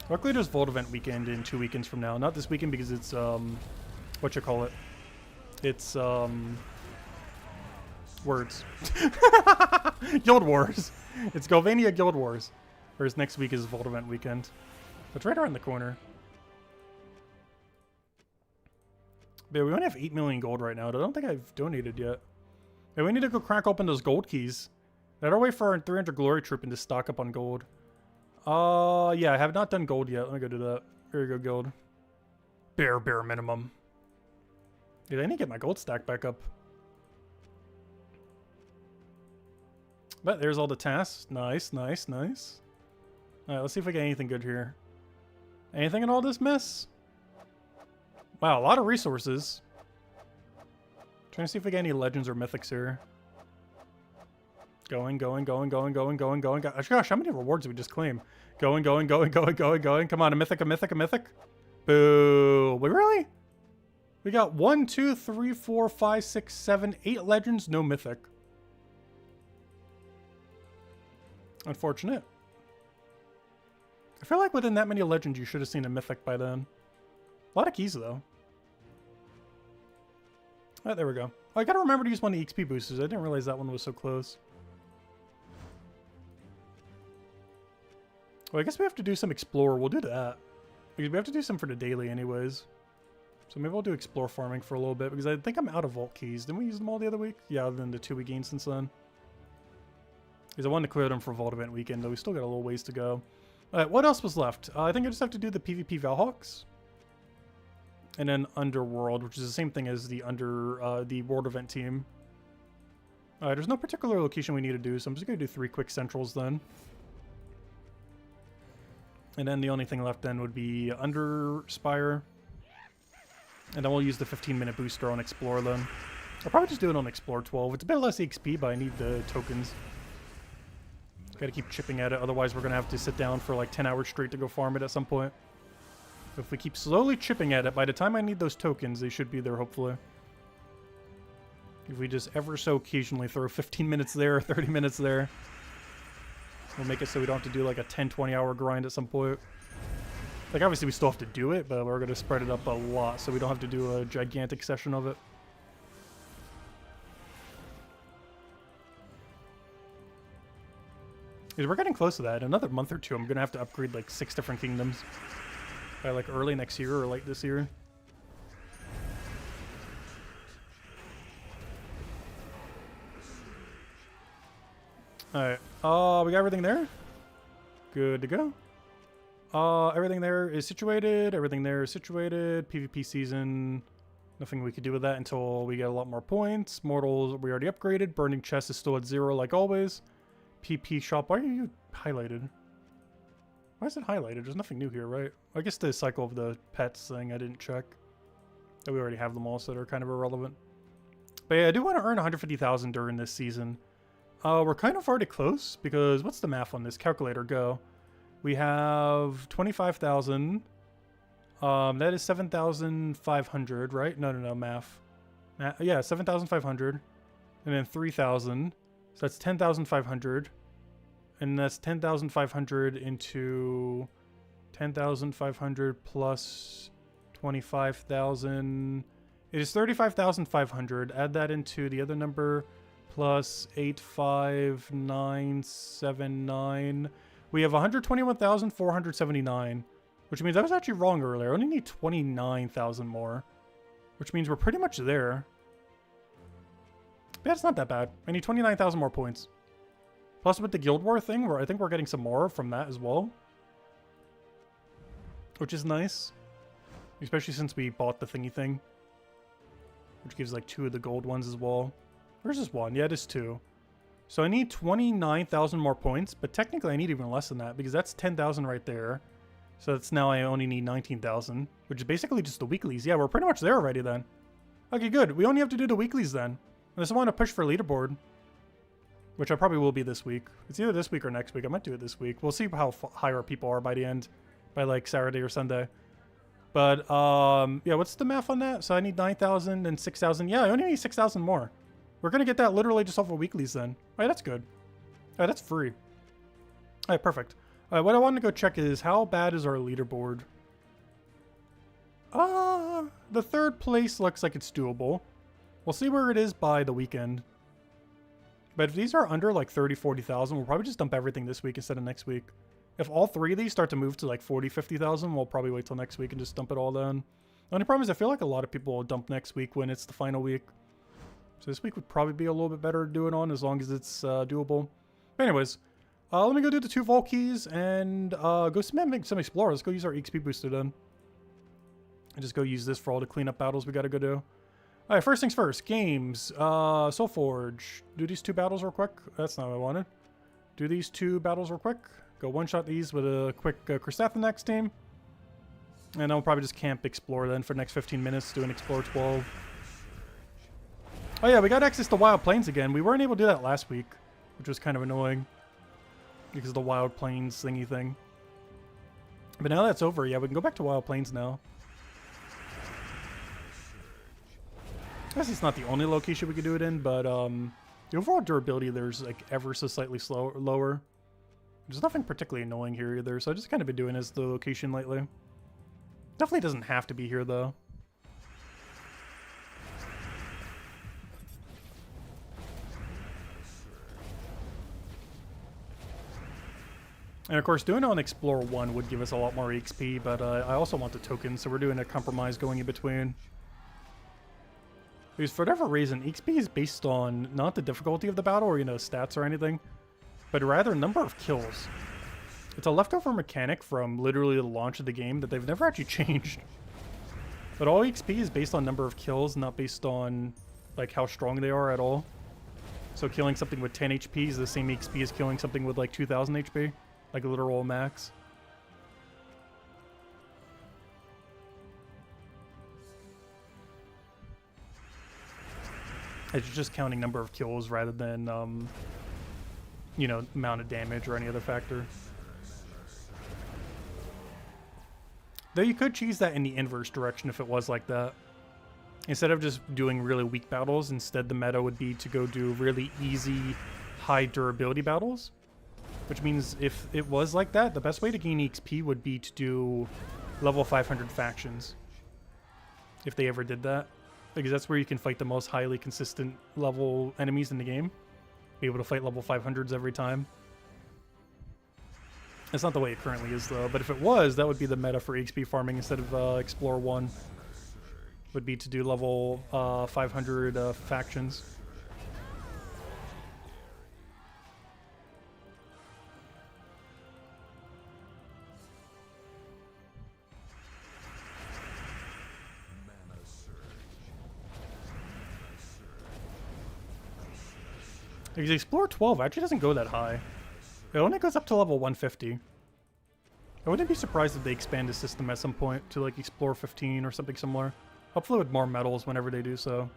Speaker 1: Luckily there's Vault Event weekend in 2 weekends from now. Not this weekend because it's, whatchamacallit. It's, words. Guild Wars. It's Ghulvania Guild Wars. Whereas next week is Vault Event weekend. It's right around the corner. But we only have 8 million gold right now. I don't think I've donated yet. Hey, we need to go crack open those gold keys. That'll wait for our 300 glory trooping to stock up on gold. Yeah, I have not done gold yet. Let me go do that. Here you go, gold. Bare minimum. Dude, I need to get my gold stack back up. But there's all the tasks. Nice, nice, nice. Alright, let's see if we get anything good here. Anything in all this mess? Wow, a lot of resources. Trying to see if we get any legends or mythics here. Going. Gosh, how many rewards did we just claim? Going. Come on, a mythic. Boo. Wait, really? We got 1, 2, 3, 4, 5, 6, 7, 8 legends, no mythic. Unfortunate. I feel like within that many legends, you should have seen a mythic by then. A lot of keys, though. Alright, there we go. Oh, I gotta remember to use one of the XP boosters. I didn't realize that one was so close. Well, I guess we have to do some Explore. We'll do that. Because we have to do some for the daily anyways. So maybe I'll do Explore farming for a little bit. Because I think I'm out of Vault keys. Didn't we use them all the other week? Yeah, other than the 2 we gained since then. Because I wanted to clear them for Vault Event weekend, though we still got a little ways to go. Alright, what else was left? I think I just have to do the PvP Valhawks. And then Underworld, which is the same thing as the the World Event team. Alright, there's no particular location we need to do, so I'm just going to do 3 quick centrals then. And then the only thing left then would be Underspire. And then we'll use the 15-minute booster on Explore then. I'll probably just do it on Explore 12. It's a bit less XP, but I need the tokens. Gotta keep chipping at it, otherwise we're gonna have to sit down for like 10 hours straight to go farm it at some point. If we keep slowly chipping at it, by the time I need those tokens, they should be there, hopefully. If we just ever so occasionally throw 15 minutes there, 30 minutes there, we'll make it so we don't have to do like a 10-20 hour grind at some point. Like, obviously we still have to do it, but we're gonna spread it up a lot so we don't have to do a gigantic session of it. Because we're getting close to that. In another month or two, I'm gonna have to upgrade like 6 different kingdoms. By like early next year or late this year. Alright. We got everything there? Good to go. Everything there is situated. Everything there is situated. PvP season. Nothing we could do with that until we get a lot more points. Mortals, we already upgraded. Burning chest is still at 0 like always. PP shop. Why are you highlighted? Why is it highlighted? There's nothing new here, right? I guess the cycle of the pets thing I didn't check. We already have them all, so they're kind of irrelevant. But yeah, I do want to earn 150,000 during this season. We're kind of already close, because what's the math on this? Calculator, go. We have 25,000. That is 7,500, right? No, math. Yeah, 7,500. And then 3,000. So that's 10,500. And that's 10,500 into 10,500 plus 25,000. It is 35,500. Add that into the other number plus 85979. We have 121,479, which means I was actually wrong earlier. I only need 29,000 more, which means we're pretty much there. But that's not that bad. I need 29,000 more points. Plus with the Guild War thing, where I think we're getting some more from that as well. Which is nice. Especially since we bought the thingy thing. Which gives like 2 of the gold ones as well. Where's this one? Yeah, it is 2. So I need 29,000 more points, but technically I need even less than that because that's 10,000 right there. So that's now I only need 19,000, which is basically just the weeklies. Yeah, we're pretty much there already then. Okay, good. We only have to do the weeklies then. Unless I want to push for leaderboard, which I probably will be this week. It's either this week or next week. I might do it this week. We'll see how high our people are by the end, by like Saturday or Sunday. But yeah, what's the math on that? So I need 9,000 and 6,000. Yeah, I only need 6,000 more. We're gonna get that literally just off of weeklies then. All right, that's good. All right, that's free. All right, perfect. All right, what I want to go check is how bad is our leaderboard? The 3rd place looks like it's doable. We'll see where it is by the weekend. But if these are under like 30, 40,000, we'll probably just dump everything this week instead of next week. If all 3 of these start to move to like 40, 50,000, we'll probably wait till next week and just dump it all then. The only problem is I feel like a lot of people will dump next week when it's the final week. So this week would probably be a little bit better to do it on as long as it's doable. But anyways, let me go do the 2 vault keys and go make some explore. Let's go use our XP booster then. And just go use this for all the cleanup battles we gotta go do. Alright, first things first. Games. Soulforge. Do these 2 battles real quick. That's not what I wanted. Do these 2 battles real quick. Go one-shot these with a quick Chrysathenax team. And I'll probably just camp Explore then for the next 15 minutes. Do an Explore 12. Oh yeah, we got access to Wild Plains again. We weren't able to do that last week, which was kind of annoying. Because of the Wild Plains thingy thing. But now that's over, yeah, we can go back to Wild Plains now. I guess it's not the only location we could do it in, but the overall durability there's like ever so slightly lower. There's nothing particularly annoying here either, so I've just kind of been doing as the location lately. Definitely doesn't have to be here though. And of course, doing it on Explore 1 would give us a lot more XP, but I also want the tokens, so we're doing a compromise going in between. Because for whatever reason, XP is based on not the difficulty of the battle or, you know, stats or anything, but rather number of kills. It's a leftover mechanic from literally the launch of the game that they've never actually changed. But all XP is based on number of kills, not based on, like, how strong they are at all. So killing something with 10 HP is the same XP as killing something with, like, 2,000 HP. Like a literal max. It's just counting number of kills rather than, you know, amount of damage or any other factor. Though you could choose that in the inverse direction if it was like that. Instead of just doing really weak battles, instead the meta would be to go do really easy, high durability battles. Which means if it was like that, the best way to gain XP would be to do level 500 factions. If they ever did that. Because that's where you can fight the most highly consistent level enemies in the game. Be able to fight level 500s every time. That's not the way it currently is though, but if it was, that would be the meta for XP farming instead of Explore 1. Would be to do level 500 factions. Because Explore 12 actually doesn't go that high. It only goes up to level 150. I wouldn't be surprised if they expand the system at some point to like Explore 15 or something similar. Hopefully with more medals whenever they do so.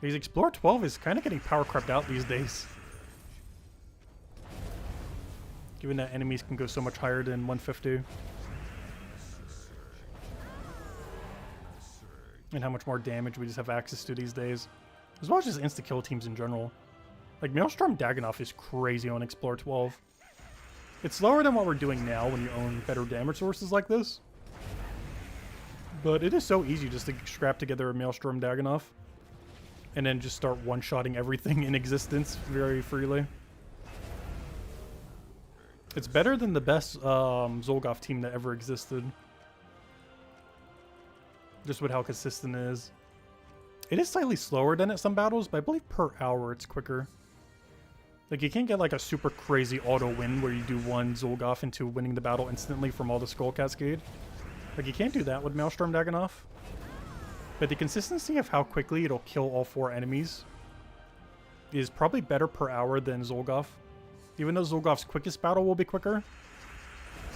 Speaker 1: Because Explore 12 is kind of getting power crept out these days. Given that enemies can go so much higher than 150. And how much more damage we just have access to these days. As well as just insta-kill teams in general. Like, Maelstrom Dagannoth is crazy on Explore 12. It's slower than what we're doing now when you own better damage sources like this. But it is so easy just to scrap together a Maelstrom Dagannoth. And then just start one-shotting everything in existence very freely. It's better than the best Zolgoth team that ever existed. Just with how consistent it is. It is slightly slower than at some battles, but I believe per hour it's quicker. Like, you can't get like a super crazy auto win where you do one Zolgoth into winning the battle instantly from all the Skull Cascade. Like, you can't do that with Maelstrom Dagannoth. But the consistency of how quickly it'll kill all 4 enemies is probably better per hour than Zolgoth. Even though Zolgoth's quickest battle will be quicker.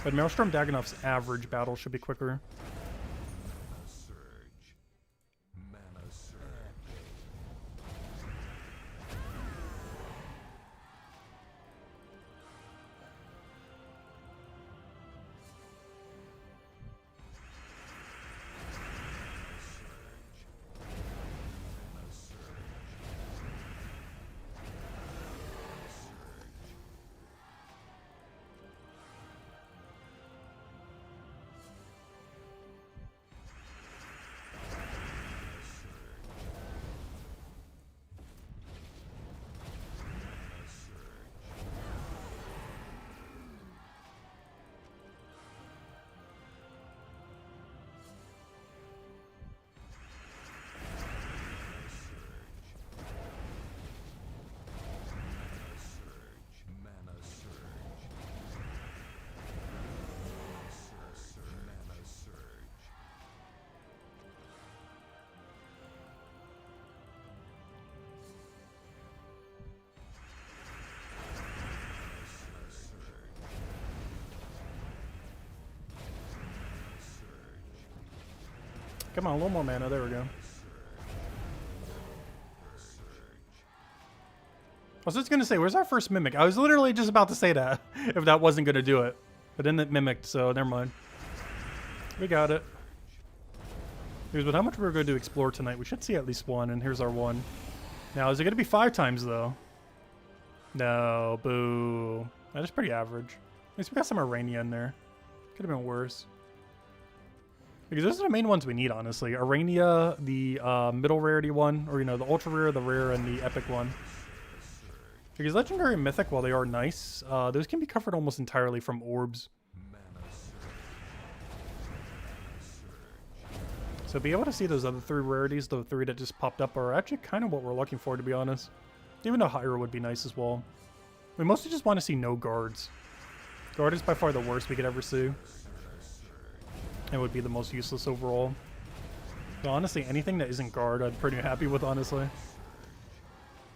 Speaker 1: But Maelstrom Dagannoth's average battle should be quicker. Come on, a little more mana. There we go. I was just going to say, where's our first Mimic? I was literally just about to say that, if that wasn't going to do it. But then it mimicked, so never mind. We got it. Here's with how much we're going to explore tonight. We should see at least 1, and here's our 1. Now, is it going to be 5 times, though? No, boo. That is pretty average. At least we got some Arania in there. Could have been worse. Because those are the main ones we need, honestly. Arania, the middle rarity one, or, you know, the ultra rare, the rare, and the epic one. Because legendary and mythic, while they are nice, those can be covered almost entirely from orbs. So be able to see those other 3 rarities, the 3 that just popped up, are actually kind of what we're looking for, to be honest. Even though Hyrule would be nice as well. We mostly just want to see no guards. Guard is by far the worst we could ever see. It would be the most useless overall. But honestly, anything that isn't guard, I'm pretty happy with, honestly.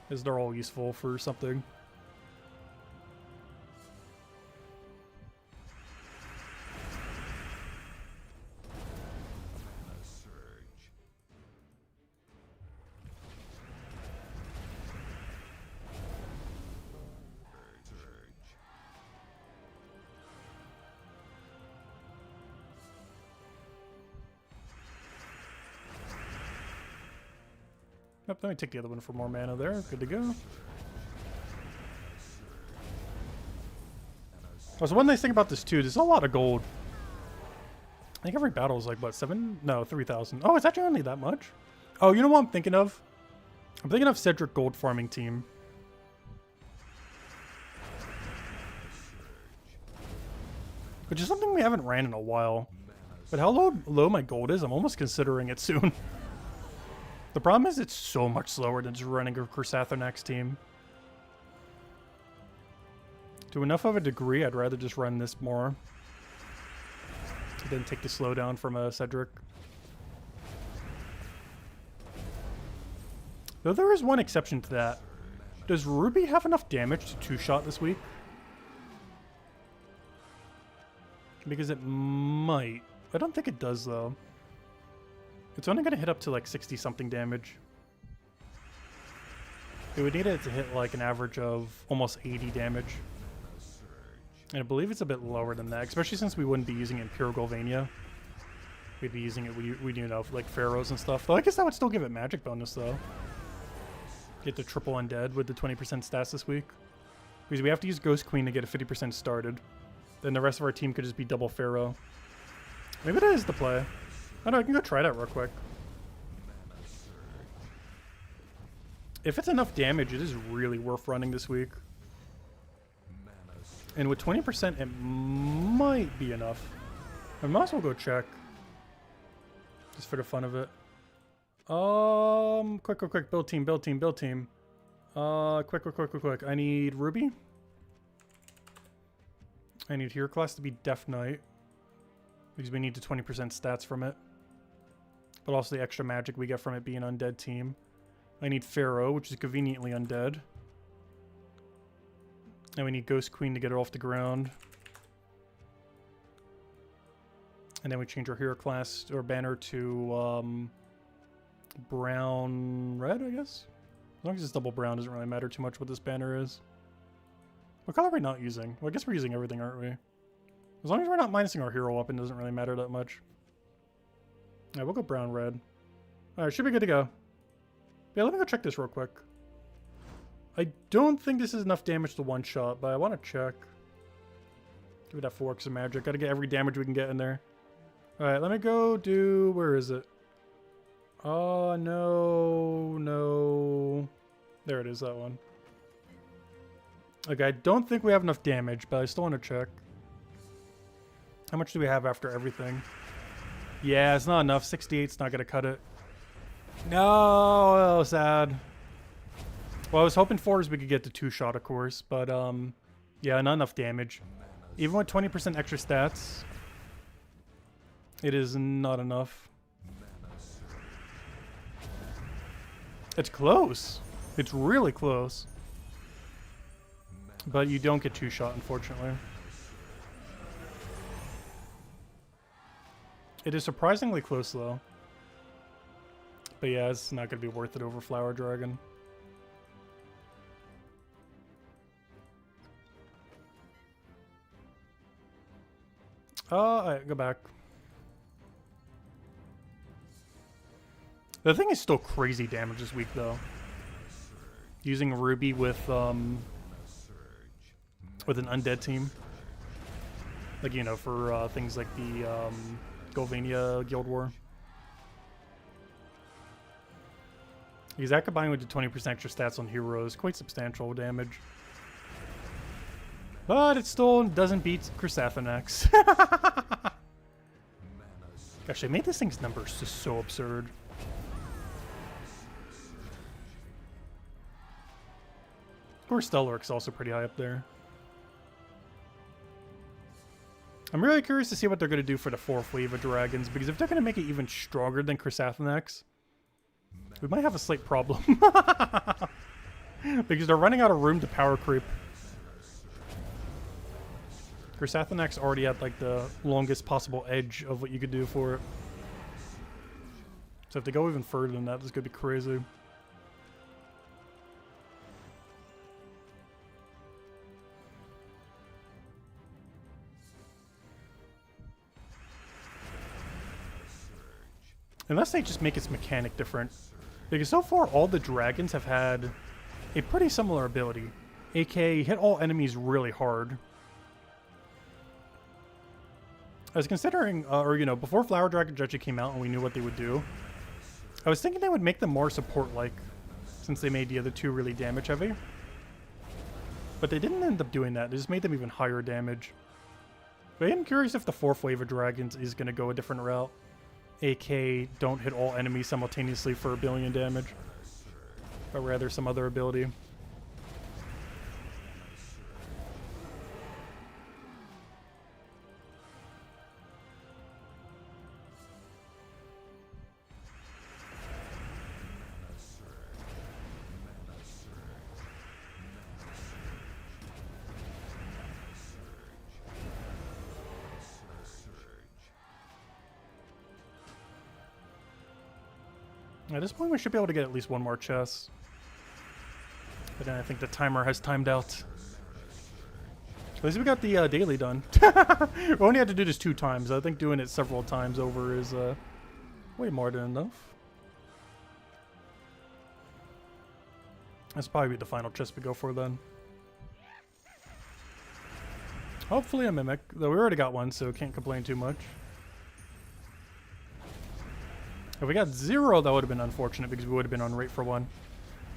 Speaker 1: Because they're all useful for something. Yep, let me take the other one for more mana there. Good to go. Oh, so one nice thing about this too, there's a lot of gold. I think every battle is like, what, 7? No, 3,000. Oh, it's actually only that much? Oh, you know what I'm thinking of? I'm thinking of Cedric Gold Farming Team. Which is something we haven't ran in a while. But how low my gold is, I'm almost considering it soon. The problem is it's so much slower than just running a Chrysathanax team. To enough of a degree, I'd rather just run this more than take the slowdown from a Cedric. Though there is one exception to that. Does Ruby have enough damage to 2-shot this week? Because it might. I don't think it does, though. It's only going to hit up to like 60-something damage. It would need it to hit like an average of almost 80 damage. And I believe it's a bit lower than that, especially since we wouldn't be using it in pure Ghulvania. We'd be using it, you know, like Pharaohs and stuff. Though I guess that would still give it magic bonus, though. Get the triple undead with the 20% stats this week. Because we have to use Ghost Queen to get a 50% started. Then the rest of our team could just be double Pharaoh. Maybe that is the play. I know, I can go try that real quick. If it's enough damage, it is really worth running this week. And with 20%, it might be enough. I might as well go check. Just for the fun of it. Quick. Build team. Quick. I need Ruby. I need Hero Class to be Death Knight. Because we need the 20% stats from it. But also the extra magic we get from it being undead team. I need Pharaoh, which is conveniently undead. And we need Ghost Queen to get it off the ground. And then we change our hero class or banner to brown red, I guess. As long as it's double brown, doesn't really matter too much what this banner is. What color are we not using? Well, I guess we're using everything, aren't we? As long as we're not minusing our hero weapon, it doesn't really matter that much. Alright, we'll go brown red. Alright, should be good to go. Yeah, let me go check this real quick. I don't think this is enough damage to one-shot, but I want to check. Give it that 4 of magic. Gotta get every damage we can get in there. Alright, let me go do... Where is it? Oh, no. There it is, that one. Okay, I don't think we have enough damage, but I still want to check. How much do we have after everything? Yeah, it's not enough. 68's not gonna cut it. No, sad. Well, I was hoping for is we could get to 2-shot, of course, but yeah, not enough damage. Even with 20% extra stats, it is not enough. It's close. It's really close. But you don't get 2-shot, unfortunately. It is surprisingly close, though. But yeah, it's not going to be worth it over Flower Dragon. Alright, go back. The thing is still crazy damage this week, though. Using Ruby with an undead team. Like, you know, for things like the Ghulvania Guild War. Because that combined with the 20% extra stats on heroes, quite substantial damage. But it still doesn't beat Chrysathanax. Gosh, they made this thing's numbers just so absurd. Of course, Stellark's also pretty high up there. I'm really curious to see what they're going to do for the 4th wave of dragons, because if they're going to make it even stronger than Chrysathanax, we might have a slight problem. Because they're running out of room to power creep. Chrysathanax already had like the longest possible edge of what you could do for it. So if they go even further than that, this could be crazy. Unless they just make its mechanic different. Because so far, all the dragons have had a pretty similar ability. aka hit all enemies really hard. I was considering, or you know, before Flower Dragon actually came out and we knew what they would do, I was thinking they would make them more support-like, since they made the other two really damage-heavy. But they didn't end up doing that. They just made them even higher damage. But I'm curious if the 4th wave of dragons is going to go a different route. AK, don't hit all enemies simultaneously for 1 billion damage. But rather some other ability. At this point, we should be able to get at least one more chest. But then I think the timer has timed out. At least we got the daily done. We only had to do this 2 times. I think doing it several times over is way more than enough. That's probably the final chest we go for then. Hopefully a Mimic, though we already got one, so can't complain too much. If we got 0, that would have been unfortunate because we would have been on rate for 1.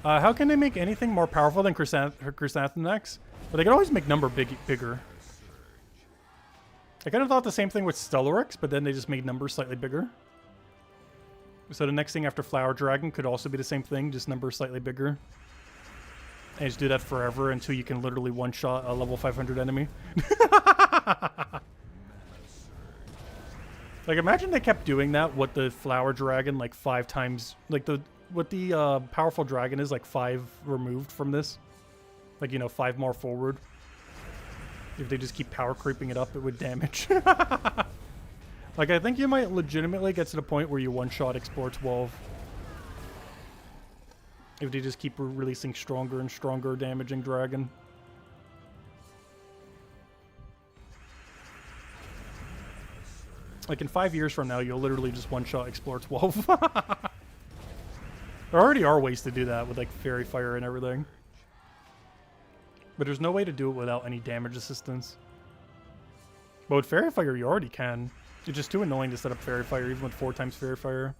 Speaker 1: How can they make anything more powerful than Chrysathanax? But they can always make number bigger. I kind of thought the same thing with Stellarix, but then they just made numbers slightly bigger. So the next thing after Flower Dragon could also be the same thing, just numbers slightly bigger. And just do that forever until you can literally one-shot a level 500 enemy. Like, imagine they kept doing that, what the Flower Dragon, like, 5 times... Like, what the powerful dragon is, like, 5 removed from this. Like, you know, 5 more forward. If they just keep power creeping it up, it would damage. Like, I think you might legitimately get to the point where you one-shot Explore 12. If they just keep releasing stronger and stronger damaging dragon. Like, in 5 years from now, you'll literally just one-shot Explore 12. There already are ways to do that with, like, Fairy Fire and everything. But there's no way to do it without any damage assistance. But with Fairy Fire, you already can. It's just too annoying to set up Fairy Fire, even with 4 times Fairy Fire.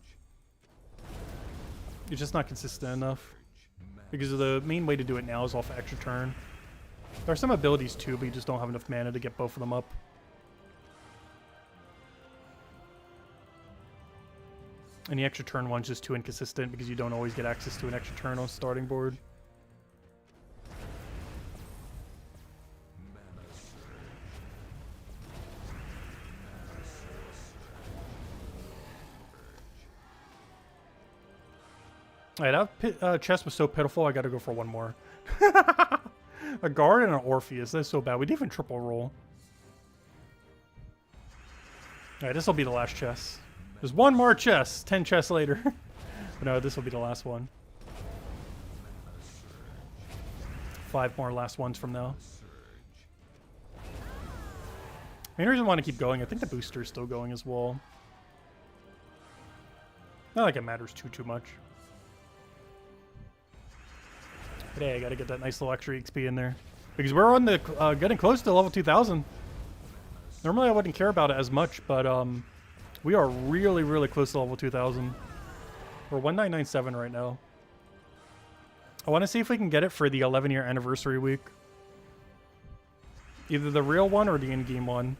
Speaker 1: It's just not consistent enough. Because the main way to do it now is off an extra turn. There are some abilities too, but you just don't have enough mana to get both of them up. And the extra turn one's just too inconsistent because you don't always get access to an extra turn on starting board. Alright, that chest was so pitiful, I gotta go for one more. A guard and an Orpheus, that's so bad. We didn't even triple roll. Alright, this will be the last chest. There's one more chest, 10 chests later. But no, this will be the last one. 5 more last ones from now. Main reason I want to keep going, I think the booster is still going as well. Not like it matters too much. But hey, I gotta get that nice little extra XP in there. Because we're on the getting close to level 2000. Normally I wouldn't care about it as much, but we are really close to level 2000. We're 1997 right now. I want to see if we can get it for the 11-year anniversary week. Either the real one or the in-game one.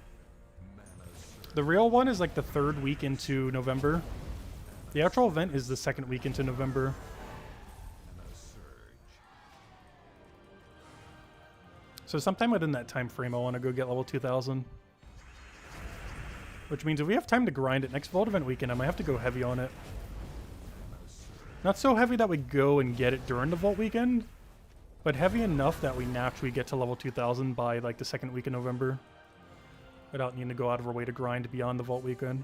Speaker 1: The real one is like the 3rd week into November. The actual event is the 2nd week into November. So sometime within that time frame, I want to go get level 2000. Which means if we have time to grind it next Vault Event weekend, I might have to go heavy on it. Not so heavy that we go and get it during the Vault weekend, but heavy enough that we naturally get to level 2000 by like the 2nd week in November. Without needing to go out of our way to grind beyond the Vault weekend.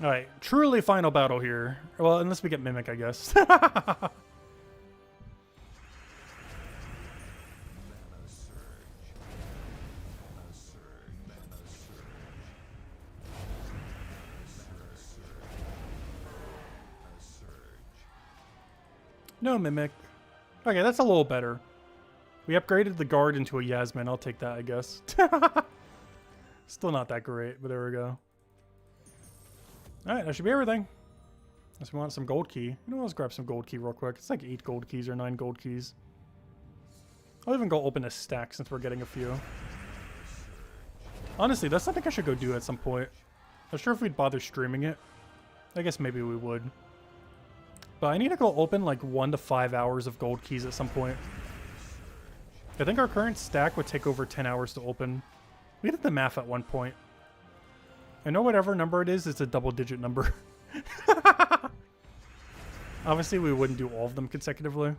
Speaker 1: Alright, truly final battle here. Well, unless we get Mimic, I guess. No Mimic. Okay, that's a little better. We upgraded the guard into a Yasmin. I'll take that, I guess. Still not that great, but there we go. Alright, that should be everything. Unless we want some gold key. You know, let's grab some gold key real quick. It's like 8 gold keys or 9 gold keys. I'll even go open a stack since we're getting a few. Honestly, that's something I should go do at some point. Not sure if we'd bother streaming it. I guess maybe we would. But I need to go open like 1 to 5 hours of gold keys at some point. I think our current stack would take over 10 hours to open. We did the math at one point. I know whatever number it is, it's a double-digit number. Obviously, we wouldn't do all of them consecutively.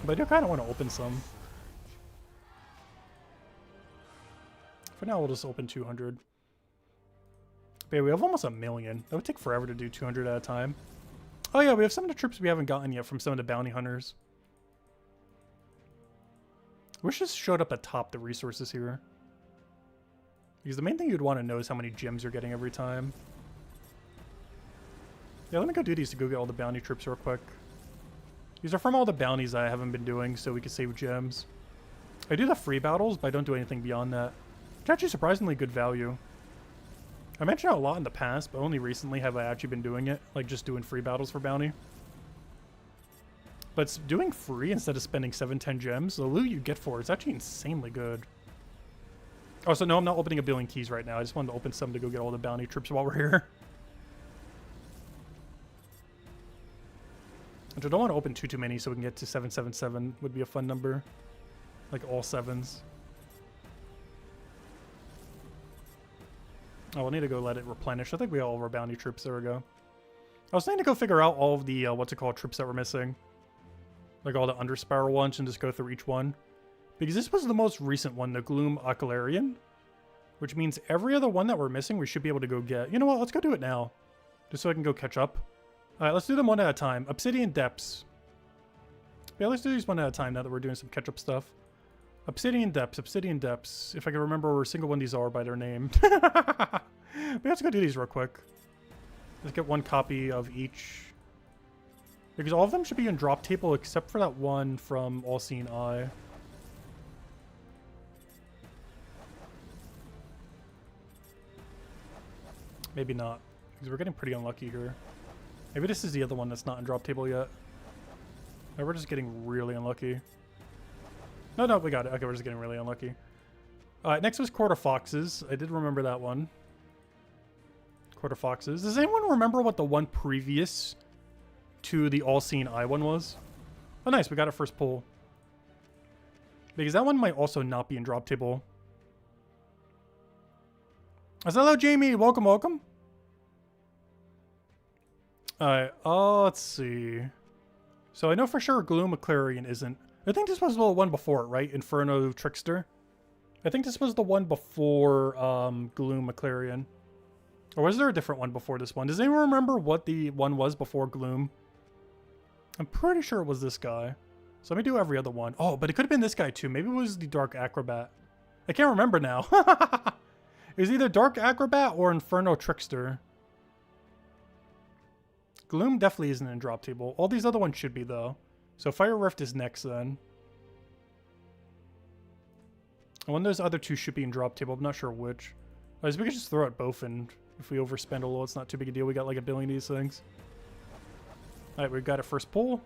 Speaker 1: But I do kind of want to open some. For now, we'll just open 200. But yeah, we have almost 1 million. That would take forever to do 200 at a time. Oh yeah, we have some of the troops we haven't gotten yet from some of the bounty hunters. Wish this showed up atop the resources here. Because the main thing you'd want to know is how many gems you're getting every time. Yeah, let me go do these to go get all the bounty troops real quick. These are from all the bounties I haven't been doing, so we can save gems. I do the free battles, but I don't do anything beyond that. It's actually surprisingly good value. I mentioned it a lot in the past, but only recently have I actually been doing it. Like, just doing free battles for bounty. But it's doing free instead of spending 7-10 gems. The loot you get for it's actually insanely good. Oh, so no, I'm not opening a billion keys right now. I just wanted to open some to go get all the bounty trips while we're here. Which I don't want to open too many so we can get to 777 would be a fun number. Like all 7s. Oh, we'll need to go let it replenish. I think we got all of our bounty troops. There we go. I was trying to go figure out all of the, troops that we're missing. Like all the Underspire ones and just go through each one. Because this was the most recent one, the Ghulvania. Which means every other one that we're missing, we should be able to go get. You know what? Let's go do it now. Just so I can go catch up. Alright, let's do them one at a time. Obsidian Depths. Yeah, let's do these one at a time now that we're doing some catch-up stuff. Obsidian Depths, Obsidian Depths. If I can remember where a single one of these are by their name. But let's go do these real quick. Let's get one copy of each. Because all of them should be in drop table except for that one from All Seeing Eye. Maybe not. Because we're getting pretty unlucky here. Maybe this is the other one that's not in drop table yet. No, we're just getting really unlucky. No, we got it. Okay, we're just getting really unlucky. Alright, next was Quarter Foxes. I did remember that one. Quarter Foxes. Does anyone remember what the one previous to the All Seeing Eye one was? Oh, nice. We got it first pull. Because that one might also not be in drop table. Hello, Jamie. Welcome, welcome. Alright, let's see. So I know for sure Ghulvania isn't. I think this was the one before it, right? Inferno Trickster. I think this was the one before Ghulvania. Or was there a different one before this one? Does anyone remember what the one was before Gloom? I'm pretty sure it was this guy. So let me do every other one. Oh, but it could have been this guy too. Maybe it was the Dark Acrobat. I can't remember now. It was either Dark Acrobat or Inferno Trickster. Gloom definitely isn't in drop table. All these other ones should be, though. So Fire Rift is next, then. And one of those other two should be in drop table. I'm not sure which. We could just throw out both, and if we overspend a little, it's not too big a deal. We got like a billion of these things. Alright, we got a first pull.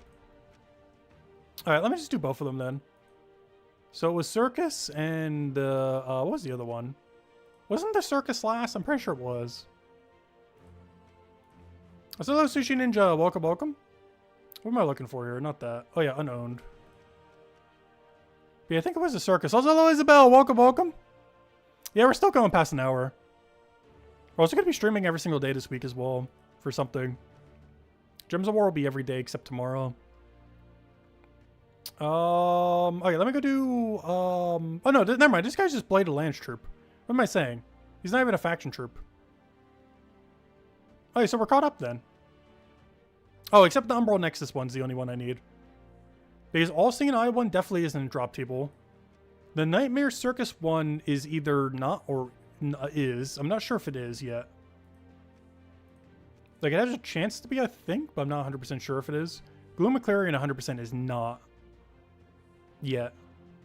Speaker 1: Alright, let me just do both of them, then. So it was Circus and, what was the other one? Wasn't the Circus last? I'm pretty sure it was. Hello, Sushi Ninja. Welcome, welcome. What am I looking for here? Not that. Oh, yeah, unowned. But yeah, I think it was the Circus. Hello, Isabel. Welcome, welcome. Yeah, we're still going past an hour. We're also going to be streaming every single day this week as well for something. Gems of War will be every day except tomorrow. Okay, let me go do, oh, no, never mind. This guy's just Blade of Lance troop. What am I saying? He's not even a faction troop. Okay, so we're caught up then. Oh, except the Umbral Nexus one's the only one I need. Because All Seeing Eye one definitely isn't in drop table. The Nightmare Circus one is either not or is. I'm not sure if it is yet. Like, it has a chance to be, I think, but I'm not 100% sure if it is. Ghulvania 100% is not yet.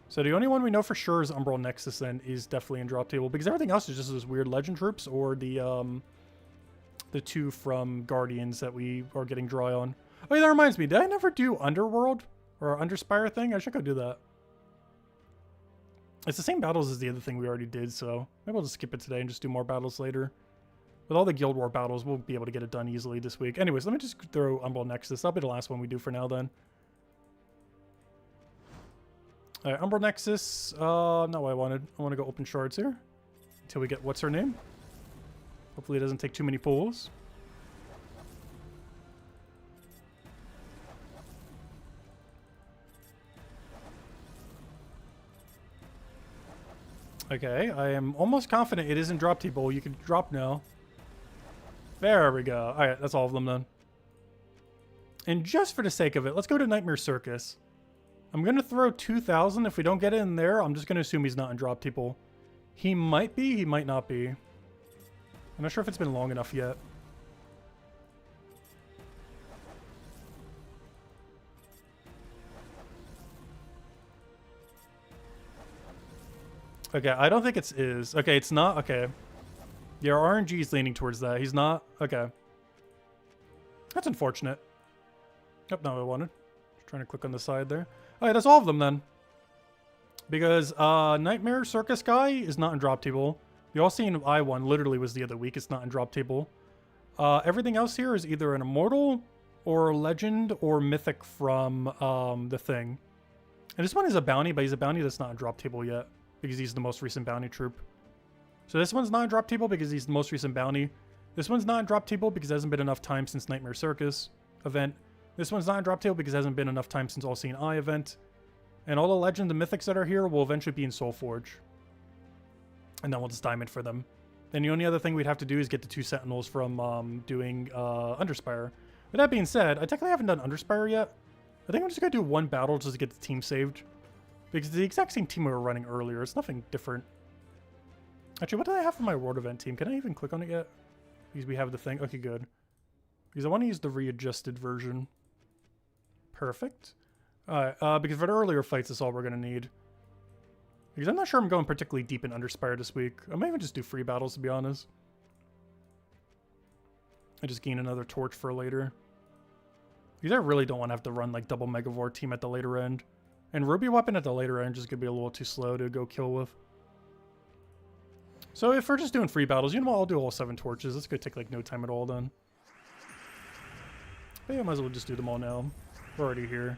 Speaker 1: So the only one we know for sure is Umbral Nexus then is definitely in drop table. Because everything else is just those weird legend troops or the two from Guardians that we are getting dry on. Oh, yeah, that reminds me. Did I never do Underworld or Underspire thing? I should go do that. It's the same battles as the other thing we already did, so maybe we'll just skip it today and just do more battles later. With all the Guild War battles, we'll be able to get it done easily this week. Anyways, let me just throw Umbral Nexus. That'll be the last one we do for now then. Alright, Umbral Nexus. Not what I wanted. I want to go open shards here. Until we get what's her name. Hopefully it doesn't take too many pulls. Okay, I am almost confident it isn't drop table. You can drop now. There we go. Alright, that's all of them then. And just for the sake of it, let's go to Nightmare Circus. I'm going to throw 2,000. If we don't get it in there, I'm just going to assume he's not in drop table. He might be, he might not be. I'm not sure if it's been long enough yet. Okay, I don't think it's is. Okay, it's not. Okay. Yeah, RNG is leaning towards that. He's not. Okay. That's unfortunate. Yep, not what I wanted. Just trying to click on the side there. Alright, that's all of them then. Because Nightmare Circus guy is not in drop table. The All-Seeing I1 literally was the other week. It's not in drop table. Everything else here is either an Immortal or Legend or Mythic from the thing. And this one is a bounty, but he's a bounty that's not in drop table yet. Because he's the most recent bounty troop. So this one's not in drop table because he's the most recent bounty. This one's not in drop table because it hasn't been enough time since Nightmare Circus event. This one's not in drop table because it hasn't been enough time since All-Seeing Eye event. And all the Legend and Mythics that are here will eventually be in Soulforge. And then we'll just diamond for them. And the only other thing we'd have to do is get the 2 Sentinels from doing Underspire. With that being said, I technically haven't done Underspire yet. I think I'm just going to do 1 battle just to get the team saved. Because it's the exact same team we were running earlier. It's nothing different. Actually, what do I have for my World Event team? Can I even click on it yet? Because we have the thing. Okay, good. Because I want to use the readjusted version. Perfect. Alright, because for the earlier fights, that's all we're going to need. Because I'm not sure I'm going particularly deep in Underspire this week. I might even just do free battles, to be honest. I just gain another torch for later. Because I really don't want to have to run like double Megavore team at the later end. And Ruby Weapon at the later end is going to be a little too slow to go kill with. So if we're just doing free battles, you know what, I'll do all 7 torches. It's going to take like no time at all then. But yeah, I might as well just do them all now. We're already here.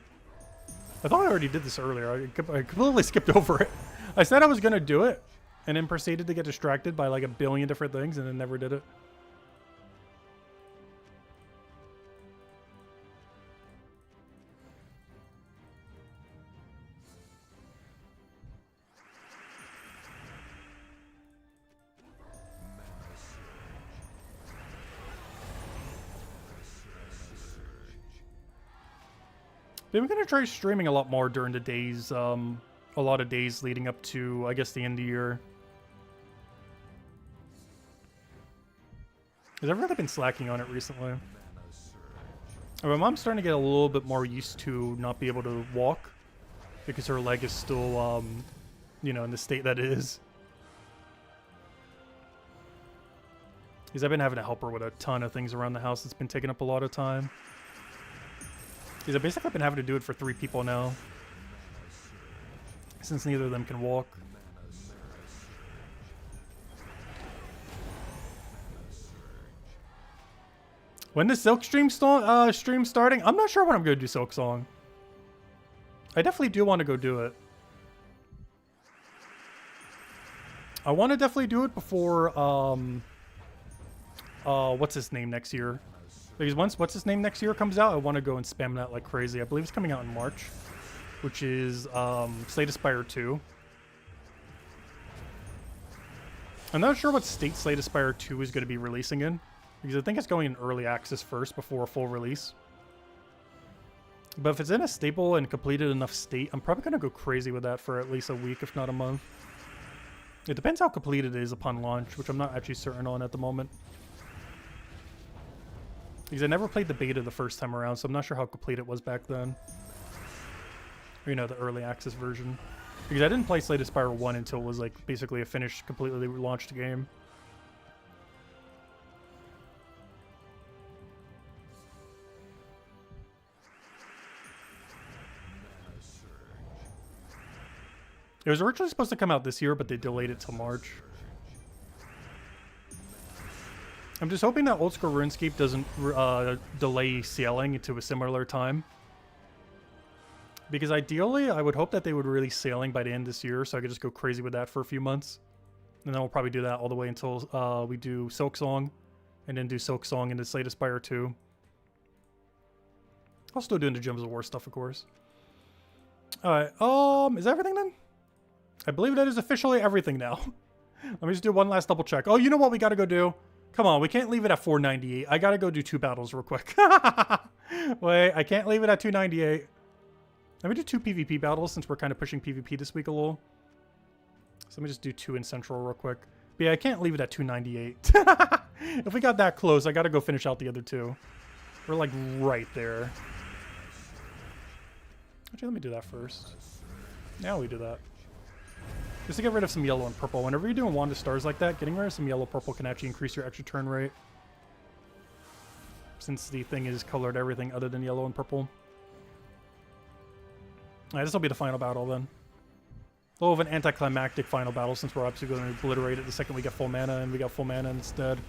Speaker 1: I thought I already did this earlier. I completely skipped over it. I said I was going to do it, and then proceeded to get distracted by like a billion different things, and then never did it. But I'm going to try streaming a lot more during the days, a lot of days leading up to, I guess, the end of the year. Because I've really been slacking on it recently. My mom's starting to get a little bit more used to not be able to walk. Because her leg is still, you know, in the state that it is. Because I've been having to help her with a ton of things around the house that's been taking up a lot of time. Because I've basically been having to do it for 3 people now. Since neither of them can walk. When the Silk stream starting? I'm not sure when I'm going to do Silk Song. I definitely do want to go do it. I want to definitely do it before, what's his name next year? Because once What's His Name next year comes out, I want to go and spam that like crazy. I believe it's coming out in March, which is Slay Spire 2. I'm not sure what state Slay Spire 2 is going to be releasing in, because I think it's going in early access first before a full release. But if it's in a stable and completed enough state, I'm probably going to go crazy with that for at least a week, if not a month. It depends how complete it is upon launch, which I'm not actually certain on at the moment. Because I never played the beta the first time around, so I'm not sure how complete it was back then. Or, you know, the early access version. Because I didn't play Slay Spire 1 until it was like basically a finished, completely launched game. It was originally supposed to come out this year, but they delayed it till March. I'm just hoping that Old School RuneScape doesn't delay sailing to a similar time. Because ideally, I would hope that they would release sailing by the end of this year, so I could just go crazy with that for a few months. And then we'll probably do that all the way until we do Silk Song, and then do Silk Song into Slay Spire 2. I'll still doing the Gems of War stuff, of course. Alright, is that everything then? I believe that is officially everything now. Let me just do one last double check. Oh, you know what we gotta go do? Come on, we can't leave it at 498. I gotta go do 2 battles real quick. Wait, I can't leave it at 298. Let me do 2 PvP battles since we're kind of pushing PvP this week a little. So let me just do 2 in Central real quick. But yeah, I can't leave it at 298. If we got that close, I gotta go finish out the other 2. We're like right there. Actually, let me do that first. Now we do that. Just to get rid of some yellow and purple. Whenever you're doing Wand of Stars like that, getting rid of some yellow purple can actually increase your extra turn rate. Since the thing is colored everything other than yellow and purple. Alright, this will be the final battle then. A little of an anticlimactic final battle since we're obviously going to obliterate it the second we get full mana, and we got full mana instead.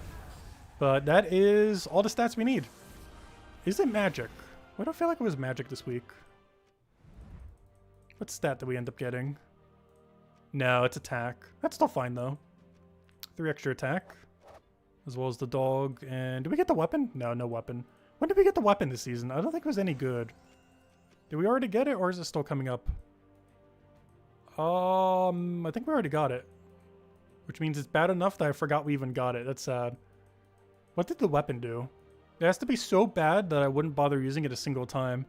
Speaker 1: But that is all the stats we need. Is it magic? Why do I feel like it was magic this week? What stat did we end up getting? No, it's attack. That's still fine though. 3 extra attack. As well as the dog. And did we get the weapon? No, no weapon. When did we get the weapon this season? I don't think it was any good. Did we already get it, or is it still coming up? I think we already got it. Which means it's bad enough that I forgot we even got it. That's sad. What did the weapon do? It has to be so bad that I wouldn't bother using it a single time.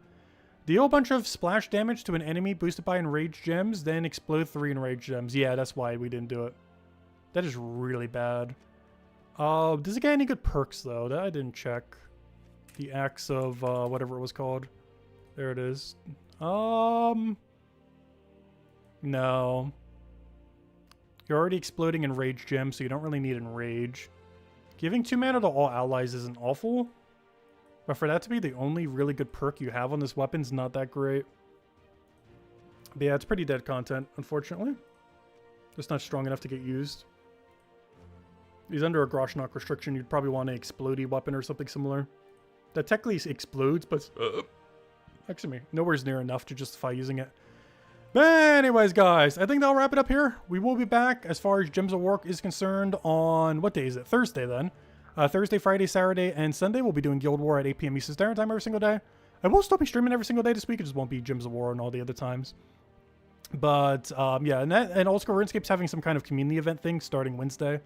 Speaker 1: Deal a bunch of splash damage to an enemy boosted by enraged gems, then explode 3 enraged gems. Yeah, that's why we didn't do it. That is really bad. Does it get any good perks though? That I didn't check. The axe of whatever it was called. There it is. No. You're already exploding enraged gems, so you don't really need enrage. Giving 2 mana to all allies isn't awful. But for that to be the only really good perk you have on this weapon's not that great. But yeah, it's pretty dead content, unfortunately. Just not strong enough to get used. He's under a Groshnock restriction. You'd probably want an explodey weapon or something similar. That technically explodes, but actually, nowhere's near enough to justify using it. But anyways, guys, I think that'll wrap it up here. We will be back as far as Gems of War is concerned on, what day is it? Thursday then. Thursday, Friday, Saturday, and Sunday we'll be doing Guild War at 8 p.m. Eastern Standard Time every single day. I will still be streaming every single day this week. It just won't be Gems of War and all the other times. But yeah, and Old School RuneScape's having some kind of community event thing starting Wednesday.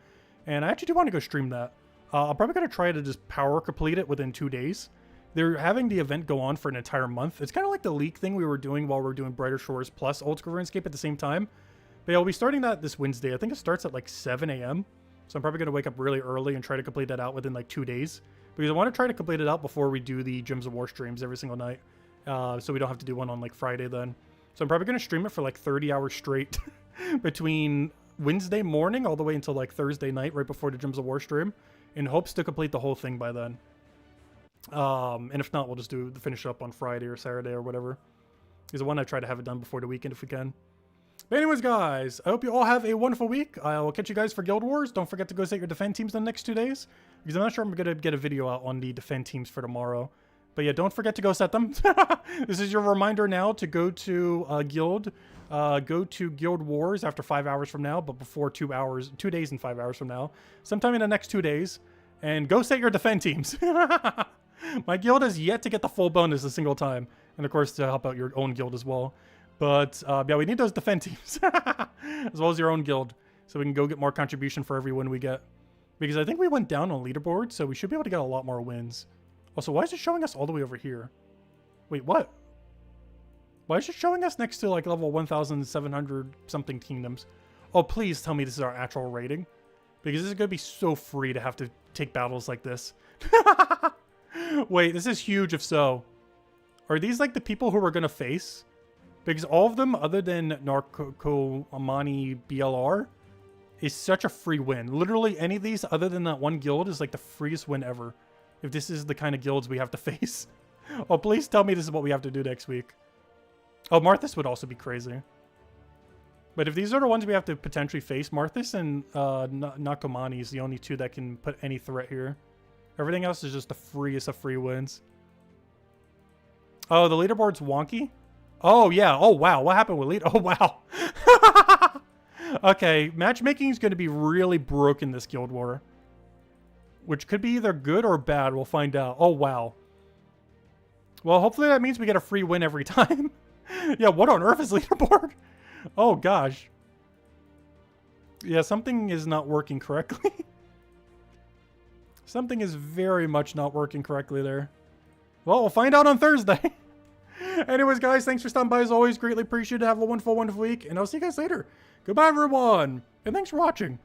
Speaker 1: And I actually do want to go stream that. I'm probably going to try to just power complete it within 2 days. They're having the event go on for an entire month. It's kind of like the leak thing we were doing while we were doing Brighter Shores plus Old School RuneScape at the same time. But yeah, I'll be starting that this Wednesday. I think it starts at like 7 a.m. So I'm probably going to wake up really early and try to complete that out within like 2 days. Because I want to try to complete it out before we do the Gems of War streams every single night. So we don't have to do one on like Friday then. So I'm probably going to stream it for like 30 hours straight between Wednesday morning all the way until like Thursday night right before the Gems of War stream. In hopes to complete the whole thing by then. And if not, we'll just finish up on Friday or Saturday or whatever. Because I want to try to have it done before the weekend if we can. But anyways, guys, I hope you all have a wonderful week. I will catch you guys for Guild Wars. Don't forget to go set your defend teams in the next 2 days. Because I'm not sure I'm going to get a video out on the defend teams for tomorrow. But yeah, don't forget to go set them. This is your reminder now to go to Guild. Go to Guild Wars after 5 hours from now, but before 2 days and 5 hours from now. Sometime in the next 2 days. And go set your defend teams. My guild has yet to get the full bonus a single time. And of course, to help out your own guild as well. But yeah, we need those defend teams. As well as your own guild. So we can go get more contribution for every win we get. Because I think we went down on leaderboard, so we should be able to get a lot more wins. Also, why is it showing us all the way over here? Wait, what? Why is it showing us next to like level 1,700 something kingdoms? Oh, please tell me this is our actual rating. Because this is going to be so free to have to take battles like this. Wait, this is huge if so. Are these like the people who we're going to face? Because all of them, other than Narcoamani BLR, is such a free win. Literally any of these other than that one guild is like the freest win ever. If this is the kind of guilds we have to face. Oh, please tell me this is what we have to do next week. Oh, Marthas would also be crazy. But if these are the ones we have to potentially face, Marthas and Nakamani is the only two that can put any threat here. Everything else is just the freest of free wins. Oh, the leaderboard's wonky? Oh, yeah. Oh, wow. What happened with lead? Oh, wow. Okay, matchmaking is going to be really broken this Guild War. Which could be either good or bad. We'll find out. Oh, wow. Well, hopefully that means we get a free win every time. Yeah, what on earth is leaderboard? Oh, gosh. Yeah, something is not working correctly. Something is very much not working correctly there. Well, we'll find out on Thursday. Anyways, guys, thanks for stopping by as always. Greatly appreciate it. Have a wonderful, wonderful week. And I'll see you guys later. Goodbye, everyone. And thanks for watching.